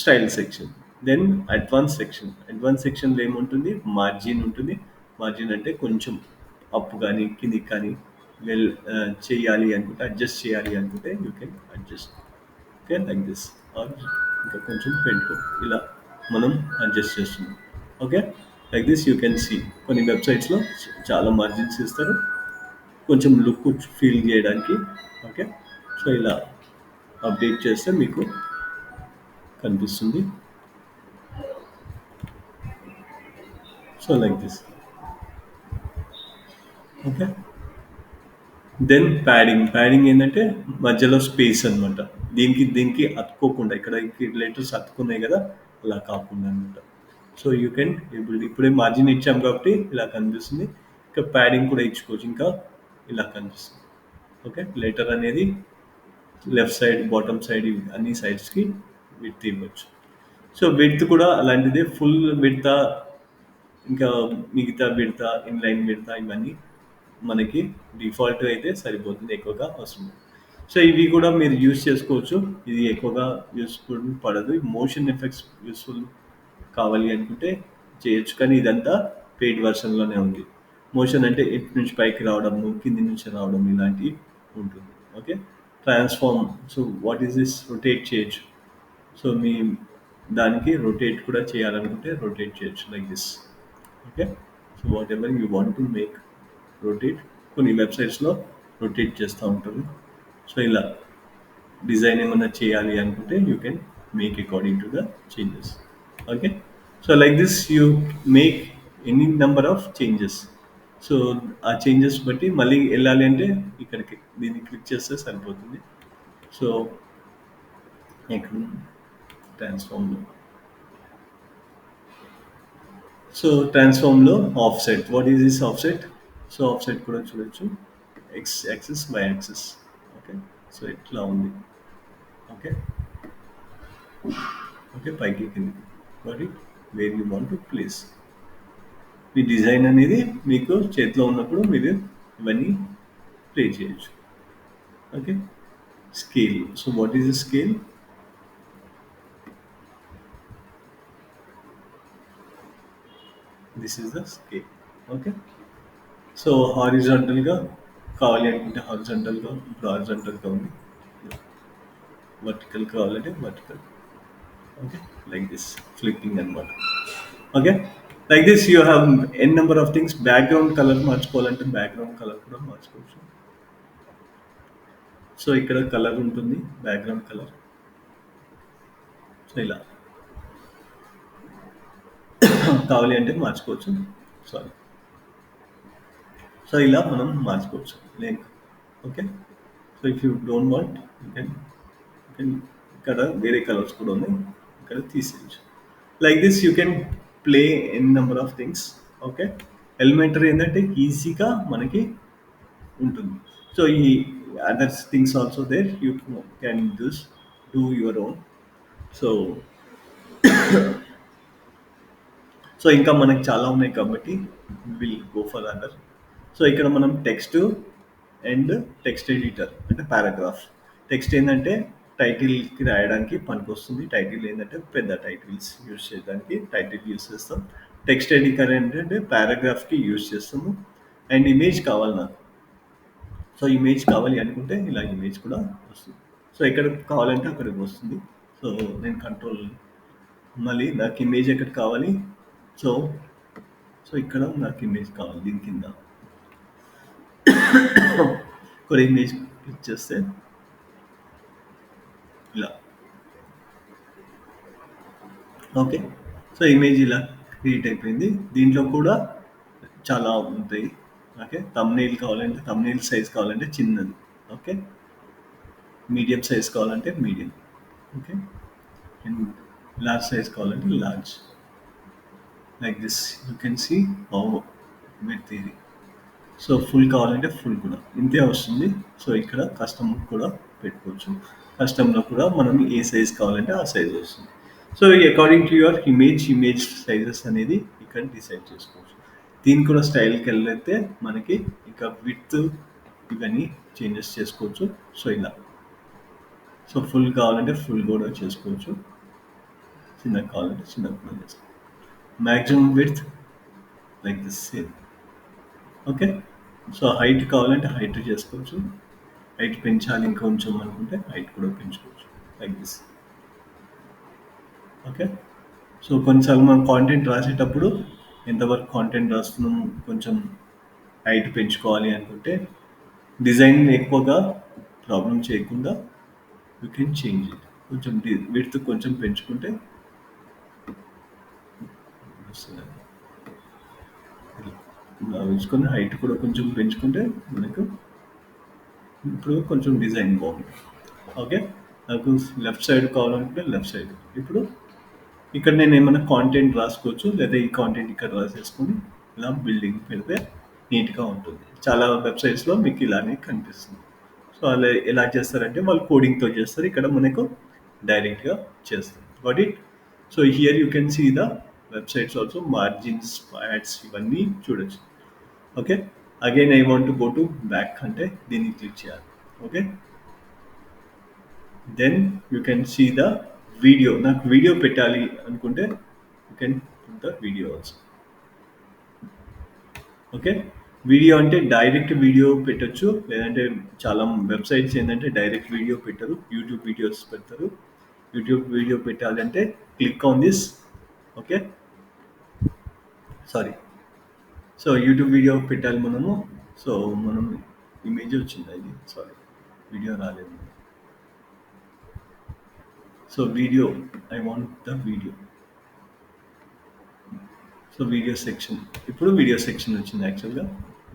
style section. Then advance section. Advance సెక్షన్లో ఏముంటుంది? మార్జిన్ ఉంటుంది. మార్జిన్ అంటే కొంచెం అప్ కానీ కిందికి కానీ వెల్ చేయాలి అనుకుంటే, అడ్జస్ట్ చేయాలి అనుకుంటే you can adjust. Okay. Like this. Or ఇంకా కొంచెం పెట్టుకో, ఇలా మనం అడ్జస్ట్ చేస్తున్నాం. Okay. Like this you can see కొన్ని వెబ్సైట్స్లో చాలా మార్జిన్స్ ఇస్తారు కొంచెం లుక్ ఫీల్ చేయడానికి. ఓకే. సో ఇలా అప్డేట్ చేస్తే మీకు కనిపిస్తుంది. So like this. Okay. Then padding ఏంటంటే మధ్యలో స్పేస్ అనమాట. దీనికి అతుక్కోకుండా ఇక్కడ లెటర్స్ అతుక్కున్నాయి కదా, అలా కాకుండా అనమాట. సో యూ కెన్ ఇప్పుడే మార్జిన్ ఇచ్చాం కాబట్టి ఇలా కనిపిస్తుంది. ఇంకా ప్యాడింగ్ కూడా ఇచ్చుకోవచ్చు, ఇంకా ఇలా కనిపిస్తుంది. ఓకే. లెటర్ అనేది లెఫ్ట్ సైడ్, బాటమ్ సైడ్, అన్ని సైడ్స్కి విడ్త్ ఇవ్వచ్చు. సో విడ్త్ కూడా అలాంటిదే, ఫుల్ విడ్త్, ఇంకా మిగతా విడత, ఇన్లైన్ విడత, ఇవన్నీ మనకి డిఫాల్ట్ అయితే సరిపోతుంది, ఎక్కువగా అవసరం లేదు. సో ఇవి కూడా మీరు యూస్ చేసుకోవచ్చు. ఇది ఎక్కువగా యూస్ఫుల్ పడదు. మోషన్ ఎఫెక్ట్స్ యూస్ఫుల్ కావాలి అనుకుంటే చేయొచ్చు, కానీ ఇదంతా పెయిడ్ వర్షన్లోనే ఉంది. మోషన్ అంటే ఇటు నుంచి పైకి రావడము, కింది నుంచి రావడం, ఇలాంటివి ఉంటుంది. Okay. Transform, so what is this, rotate చేయొచ్చు. సో మీ దానికి రొటేట్ కూడా చేయాలనుకుంటే రొటేట్ చేయొచ్చు, like this. Okay. So what ever you want to make rotate, కొన్ని వెబ్సైట్స్లో రొటేట్ చేస్తూ ఉంటారు. సో ఇలా డిజైన్ ఏమైనా చేయాలి అనుకుంటే you can make according to the changes. Okay. So like this you make any number of changes. So ఆ changes బట్టి మళ్ళీ వెళ్ళాలి అంటే ఇక్కడికి దీన్ని క్లిక్ చేస్తే సరిపోతుంది. సో ఇక్కడ ట్రాన్స్ఫార్మ్లో, సో ట్రాన్స్ఫార్మ్లో offset, what is this offset. So offset కూడా చూడొచ్చు, X axis, Y axis. Okay. So ఇట్లా ఉంది. ఓకే. ఓకే. పైకి కిందికి, వాటి where you want to place. మీ డిజైన్ అనేది మీకు చేతిలో ఉన్నప్పుడు మీరు ఇవన్నీ ప్లే చేయొచ్చు. Okay. Scale, so what is the scale. This is the scale. Okay. So హారిజాంటల్గా కావాలి అనుకుంటే హారిజాంటల్గా, ఇప్పుడు హారిజాంటల్గా ఉంది. వర్టికల్ కావాలంటే vertical. Okay. Like this flipping అనమాట. Okay. Like this you have n number of things. Background colour మార్చుకోవాలంటే బ్యాక్గ్రౌండ్ కలర్ కూడా మార్చుకోవచ్చు. సో ఇక్కడ కలర్ ఉంటుంది, బ్యాక్గ్రౌండ్ కలర్. సో ఇలా కావాలి అంటే మార్చుకోవచ్చు. సారీ. సో ఇలా మనం మార్చుకోవచ్చు link. Okay. So if you don't want you can ఇక్కడ వేరే కలర్స్ కూడా ఉన్నాయి, ఇక్కడ తీసేయచ్చు. Like this you can play n number of things. Okay. Elementary ఏంటంటే ఈజీగా మనకి ఉంటుంది. సో ఈ other things also there, you can do your own. So so ఇంకా మనకి చాలా ఉన్నాయి కాబట్టి will go for other. So ఇక్కడ మనం టెక్స్ట్ అండ్ టెక్స్ట్ ఎడిటర్ అంటే పారాగ్రాఫ్. టెక్స్ట్ ఏంటంటే టైటిల్కి రాయడానికి పనికొస్తుంది. టైటిల్ ఏంటంటే పెద్ద టైటిల్స్ యూజ్ చేయడానికి టైటిల్ యూజ్ చేస్తాం. టెక్స్ట్ ఎడిటర్ ఏంటంటే పారాగ్రాఫ్కి యూజ్ చేస్తాము. అండ్ ఇమేజ్ కావాలి నాకు. సో ఇమేజ్ కావాలి అనుకుంటే ఇలా ఇమేజ్ కూడా వస్తుంది. సో ఎక్కడ కావాలంటే అక్కడికి వస్తుంది. సో నేను కంట్రోల్, మళ్ళీ నాకు ఇమేజ్ ఎక్కడ కావాలి. సో సో ఇక్కడ నాకు ఇమేజ్ కావాలి, దీని కింద ఒక ఇమేజ్ క్లిక్ చేస్తే ఇలా. ఓకే. సో ఇమేజ్ ఇలా క్రియేట్ అయిపోయింది. దీంట్లో కూడా చాలా ఉంటాయి. ఓకే. తమ్నెయిల్ కావాలంటే తమ్నెయిల్ సైజ్ కావాలంటే చిన్నది. ఓకే. మీడియం సైజ్ కావాలంటే medium. Okay. And large size కావాలంటే large. Like this you can see how with ఇది. సో ఫుల్ కావాలంటే ఫుల్ కూడా ఇంతే వస్తుంది. సో ఇక్కడ కస్టమ్ కూడా పెట్టుకోవచ్చు. కస్టమ్లో కూడా మనం ఏ సైజ్ కావాలంటే ఆ సైజ్ వస్తుంది. So according to your image sizes అనేది ఇక్కడ డిసైడ్ చేసుకోవచ్చు. దీనికి కూడా స్టైల్కి వెళ్ళైతే మనకి ఇంకా విత్ ఇవన్నీ చేంజెస్ చేసుకోవచ్చు. సో ఇలా, సో ఫుల్ కావాలంటే ఫుల్ కూడా చేసుకోవచ్చు, చిన్నగా కావాలంటే చిన్నగా కూడా చేసుకోవచ్చు. Maximum with like this same. Okay. So height కావాలంటే హైట్ చేసుకోవచ్చు. హైట్ పెంచాలి ఇంకొంచెం అనుకుంటే హైట్ కూడా పెంచుకోవచ్చు, లైక్ దిస్. ఓకే. సో కొన్నిసార్లు మనం కాంటెంట్ రాసేటప్పుడు ఎంతవరకు కాంటెంట్ రాస్తున్నాం, కొంచెం హైట్ పెంచుకోవాలి అనుకుంటే డిజైన్ ఎక్కువగా ప్రాబ్లం చేయకుండా యూ కెన్ చేంజ్ ఇట్. కొంచెం విడ్త్ కొంచెం పెంచుకుంటే వస్తుంది. ఉంచుకొని హైట్ కూడా కొంచెం పెంచుకుంటే మనకు ఇప్పుడు కొంచెం డిజైన్ బాగుంది. ఓకే. నాకు లెఫ్ట్ సైడ్ కావాలనుకుంటే లెఫ్ట్ సైడ్. ఇప్పుడు ఇక్కడ నేను ఏమైనా కాంటెంట్ రాసుకోవచ్చు, లేదా ఈ కాంటెంట్ ఇక్కడ రాసేసుకొని ఇలా బిల్డింగ్ పెడితే నీట్గా ఉంటుంది. చాలా వెబ్సైట్స్లో మీకు ఇలానే కనిపిస్తుంది. సో అలా ఎలా చేస్తారంటే వాళ్ళు కోడింగ్తో చేస్తారు, ఇక్కడ మనకు డైరెక్ట్గా చేస్తారు. But it so here you can see the websites also margins ads ఇవన్నీ చూడొచ్చు. Okay. Again I want to go to back అంటే దీన్ని క్లిక్ చేయాలి. Okay. Then you can see the video. నాకు వీడియో పెట్టాలి అనుకుంటే you can put the video also. Okay. Video అంటే direct video పెట్టొచ్చు, లేదంటే చాలా వెబ్సైట్స్ ఏంటంటే డైరెక్ట్ వీడియో పెట్టరు, యూట్యూబ్ వీడియోస్ పెడతారు. యూట్యూబ్ వీడియో పెట్టాలంటే click on this. Okay. Sorry. So YouTube video పెట్టాలి మనము. సో మనం ఇమేజ్ వచ్చింది అది, సారీ వీడియో రాలేదు. So video, I want the video. So video section, ఇప్పుడు వీడియో సెక్షన్ వచ్చింది. యాక్చువల్గా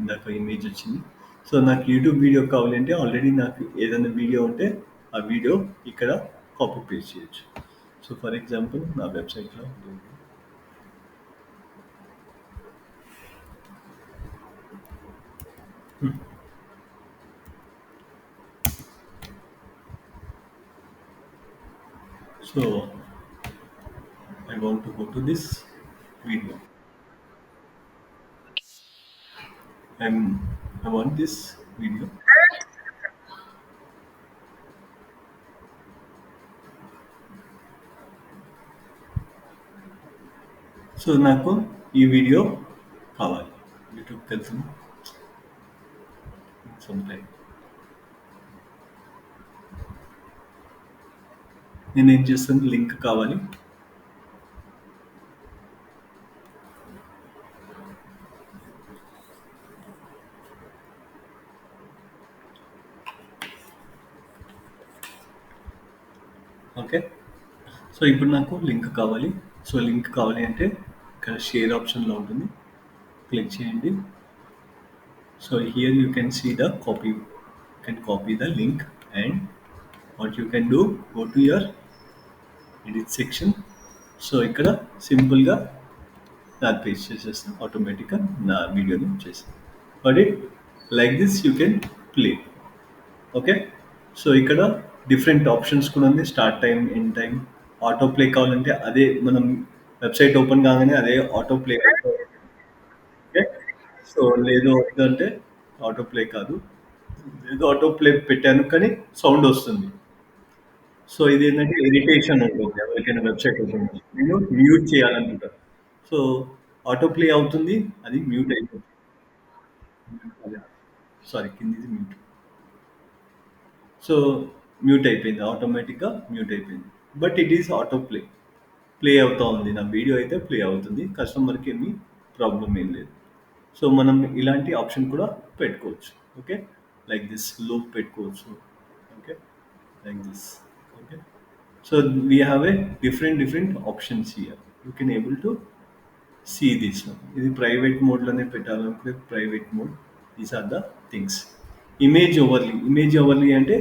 ఇందాక ఇమేజ్ వచ్చింది. సో నాకు యూట్యూబ్ వీడియో కావాలంటే ఆల్రెడీ నాకు ఏదైనా వీడియో ఉంటే ఆ వీడియో ఇక్కడ కాపీ పేస్ట్ చేయొచ్చు. సో ఫర్ ఎగ్జాంపుల్ నా వెబ్సైట్లో so I want to go to this video. I want this video. So నాకు ఈ వీడియో కావాలి. యూట్యూబ్కి వెళ్తుంది సమ్ టైం. నేను ఏం చేస్తాను, లింక్ కావాలి. ఓకే. సో ఇప్పుడు నాకు లింక్ కావాలి. సో లింక్ కావాలి అంటే ఇక్కడ షేర్ ఆప్షన్లో ఉంటుంది, క్లిక్ చేయండి. So here you can see the copy, can copy the link, and what you can do, go to your edit section. So ఇక్కడ సింపుల్గా నా పేస్ట్ చేసేస్తాను, ఆటోమేటిక్గా నా వీడియోని చేస్తాను. But it like this you can play. Okay. So ఇక్కడ different options కూడా ఉంది, start time, end time. Auto play కావాలంటే అదే మనం వెబ్సైట్ ఓపెన్ కాగానే అదే ఆటో ప్లే. ఓకే. సో లేదు అంటే ఆటో ప్లే కాదు, ఏదో ఆటో ప్లే పెట్టాను కానీ సౌండ్ వస్తుంది. సో ఇది ఏంటంటే ఇరిటేషన్ ఉంటుంది ఎవరికైనా వెబ్సైట్ ఓపెన్ చేసి. నేను మ్యూట్ చేయాలనుకుంటాను. సో ఆటో ప్లే అవుతుంది, అది మ్యూట్ అయిపోతుంది. సారీ, కిందిది మ్యూట్. సో మ్యూట్ అయిపోయింది, ఆటోమేటిక్గా మ్యూట్ అయిపోయింది. But it is auto play, play అవుతూ ఉంది. నా వీడియో అయితే ప్లే అవుతుంది, కస్టమర్కి ఏమీ ప్రాబ్లం ఏం లేదు. సో మనం ఇలాంటి ఆప్షన్ కూడా పెట్టుకోవచ్చు. ఓకే. లైక్ దిస్ లూప్ పెట్టుకోవచ్చు. Okay. Like this. Okay. So we have a different options here. You can able to see this one. ఇది ప్రైవేట్ మోడ్లోనే పెట్టాలనుకుంటే private mode. These are the things. Image overly అంటే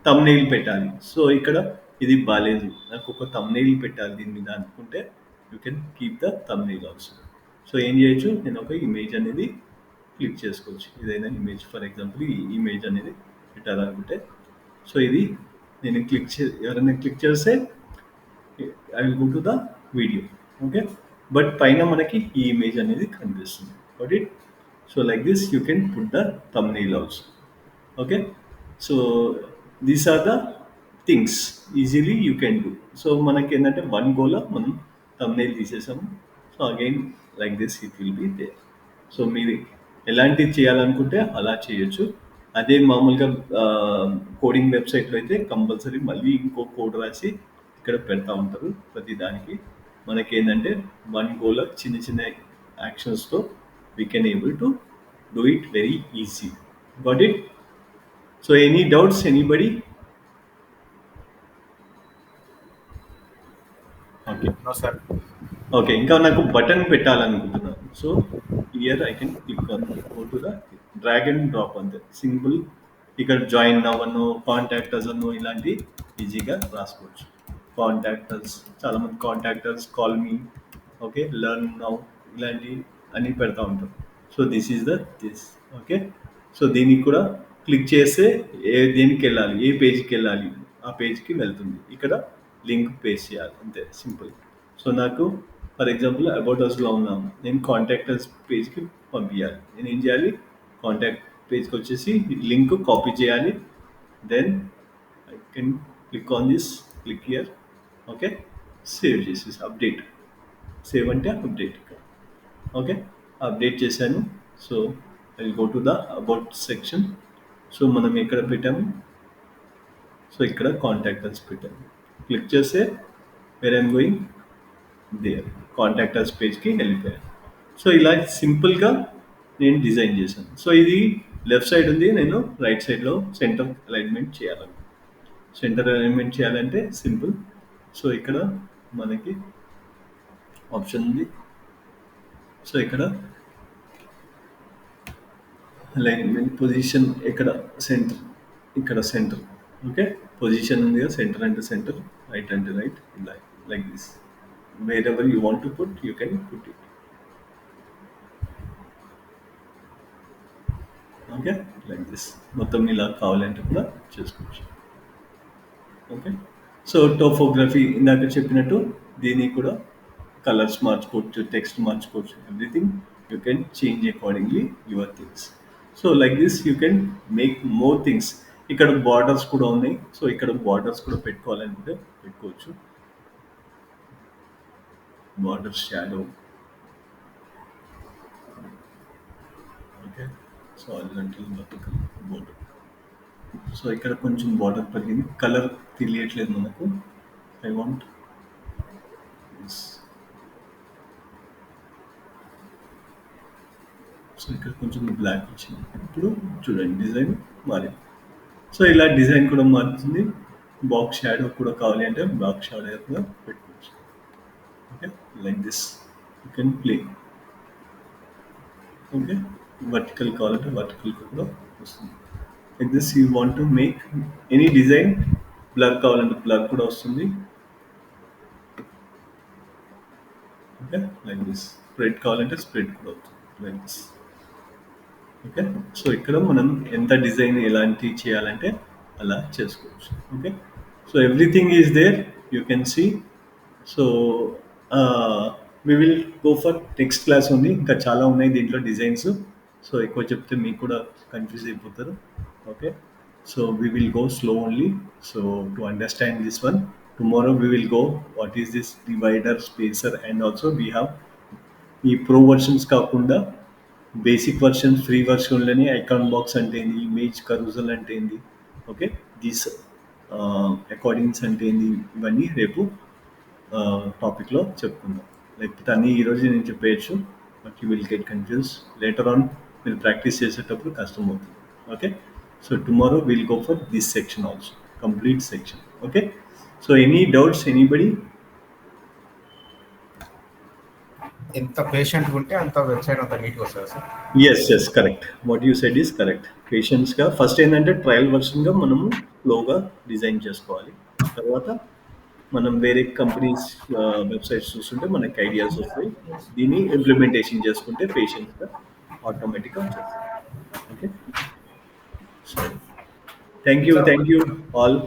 thumbnail పెట్టాలి. So ఇక్కడ ఇది బాలేదు, నాకు ఒక తమ్నెయిల్ పెట్టాలి దీని మీద అనుకుంటే you can keep the thumbnail also. So ఏం చేయొచ్చు, నేను ఒక ఇమేజ్ అనేది క్లిక్ చేసుకోవచ్చు. ఏదైనా ఇమేజ్, ఫర్ ఎగ్జాంపుల్ ఈ ఇమేజ్ అనేది పెట్టాలనుకుంటే, సో ఇది నేను ఎవరైనా క్లిక్ చేస్తే I will go to the video. Okay. But పైన మనకి ఈ ఇమేజ్ అనేది కనిపిస్తుంది. But it so like this you can put the thumbnail also. Okay. So these are the things easily you can do. So మనకి ఏంటంటే one గోలో మనం thumbnail తీసేసాము. So again like this it will be there. So మీరు ఎలాంటివి చేయాలనుకుంటే అలా చేయొచ్చు. అదే మామూలుగా కోడింగ్ వెబ్సైట్లో అయితే కంపల్సరీ మళ్ళీ ఇంకో కోడ్ రాసి ఇక్కడ పెడతా ఉంటారు ప్రతి దానికి. మనకి ఏంటంటే వన్ గోలో చిన్న చిన్న యాక్షన్స్తో we can able to do it very easy. Got it? So any doubts anybody? Okay. No, sir. Okay. ఇంకా నాకు బటన్ పెట్టాలనుకుంటున్నాను. So here I can click on, go to the drag and drop అంతే simple. ఇక్కడ join అవ్వను, contractors అను ఇలాంటి ఈజీగా రాసుకోవచ్చు. Contractors, చాలా మంది contractors call me, okay, learn now, ఇలాంటి అని పెడతా ఉంటాం. So this is the this. Okay, so దీనికి కూడా క్లిక్ చేస్తే దేనికి వెళ్ళాలి, ఏ పేజ్కి వెళ్ళాలి, ఆ పేజ్కి వెళ్తుంది. ఇక్కడ లింక్ పేస్ట్ చేయాలి అంతే సింపుల్. సో నాకు ఫర్ ఎగ్జాంపుల్ అబౌట్ అస్లో ఉన్నాను, నేను కాంటాక్ట్ అస్ పేజ్కి పంపించాలి. నేను ఏం చేయాలి, కాంటాక్ట్ పేజ్కి వచ్చేసి లింక్ కాపీ చేయాలి. Then I can click on this, click here. Okay, save చేసేసి అప్డేట్, సేవ్ అంటే అప్డేట్. ఓకే, అప్డేట్ చేశాను. So I will go to the about section. So మనం ఎక్కడ పెట్టాము, సో ఇక్కడ కాంటాక్ట్ అస్ పెట్టాము. క్లిక్ చేస్తే where I'm going there, contact us పేజ్కి వెళ్ళిపోయాను. సో ఇలా సింపుల్గా నేను డిజైన్ చేశాను. సో ఇది లెఫ్ట్ సైడ్ ఉంది, నేను రైట్ సైడ్లో సెంటర్ అలైన్మెంట్ చేయాలని. సెంటర్ అలైన్మెంట్ చేయాలంటే సింపుల్. సో ఇక్కడ మనకి ఆప్షన్ ఉంది. సో ఇక్కడ అలైన్మెంట్ పొజిషన్, ఇక్కడ సెంటర్, ఇక్కడ సెంటర్. ఓకే, పొజిషన్ ఉంది కదా, సెంటర్ అంటే సెంటర్, రైట్ అంటే రైట్, ఇలా like this. Wear ever you want to put you can put it. Okay, like this. మొత్తం ఇలా కావాలంటే కూడా చేసుకోవచ్చు. ఓకే, సో టోపోగ్రఫీ ఇందాక చెప్పినట్టు దీనికి కూడా కలర్స్ మార్చుకోవచ్చు, టెక్స్ట్ మార్చుకోవచ్చు, everything you can change accordingly your things. So like this you can make more things. ఇక్కడ బార్డర్స్ కూడా ఉన్నాయి. సో ఇక్కడ బార్డర్స్ కూడా పెట్టుకోవాలనుకుంటే పెట్టుకోవచ్చు. Border shadow. ఓకే, సో అలాంటి బోర్డర్. సో ఇక్కడ కొంచెం బార్డర్ పెరిగింది, కలర్ తెలియట్లేదు మనకు. I want this. సో ఇక్కడ కొంచెం బ్లాక్ వచ్చింది. ఇప్పుడు చూడండి డిజైన్ మారింది. సో ఇలా డిజైన్ కూడా మారుతుంది. బాక్స్ షాడో కూడా కావాలి అంటే బాక్స్ షాడో కూడా పెట్టుకోవచ్చు. Okay, like this you can play. Okay, vertical కావాలంటే వర్టికల్ కూడా వస్తుంది. Like this you want to make any design. Blur కావాలంటే బ్లర్ కూడా వస్తుంది. Okay, like this. స్ప్రెడ్ కావాలంటే స్ప్రెడ్ కూడా అవుతుంది, లైక్ దిస్. ఓకే, సో ఇక్కడ మనం ఎంత డిజైన్ ఎలాంటి చేయాలంటే అలా చేసుకోవచ్చు. Okay, so everything is there, you can see. So we will go for next class ఉంది. ఇంకా చాలా ఉన్నాయి దీంట్లో డిజైన్స్. సో ఎక్కువ చెప్తే మీకు కూడా కన్ఫ్యూజ్ అయిపోతారు. Okay, so we will go slow only. So to understand this one, tomorrow we will go what is this divider, spacer, and also we have ఈ ప్రో వర్షన్స్ కాకుండా బేసిక్ వర్షన్, ఫ్రీ వర్షన్లోనే icon box అంటే ఏంది, image కరూజల్ అంటే ఏంది, okay, these అకార్డింగ్స్ అంటే ఏంది, ఇవన్నీ రేపు టాపిక్లో చెప్పుకుందాం. లేకపోతే అన్నీ ఈరోజు నేను చెప్పేయచ్చు, but you will get confuse later on. మీరు ప్రాక్టీస్ చేసేటప్పుడు కష్టం అవుతుంది. Okay, so tomorrow will go for this section also, complete section. Okay, so any doubts anybody? ఎంత పేషెంట్గా ఉంటే అంత వెబ్సైట్ అంత నీట్గా వస్తుంది sir. Yes correct, what you said is correct. పేషెన్స్గా ఫస్ట్ ఏంటంటే ట్రయల్ వర్షన్గా మనము ఫ్లోగా డిజైన్ చేసుకోవాలి. తర్వాత మనం వేరే కంపెనీస్ వెబ్సైట్స్ చూస్తుంటే మనకి ఐడియాస్ వస్తాయి. దీన్ని ఇంప్లిమెంటేషన్ చేసుకుంటే పేషెన్స్గా ఆటోమేటిక్గా వచ్చేస్తుంది. Okay, so thank you all.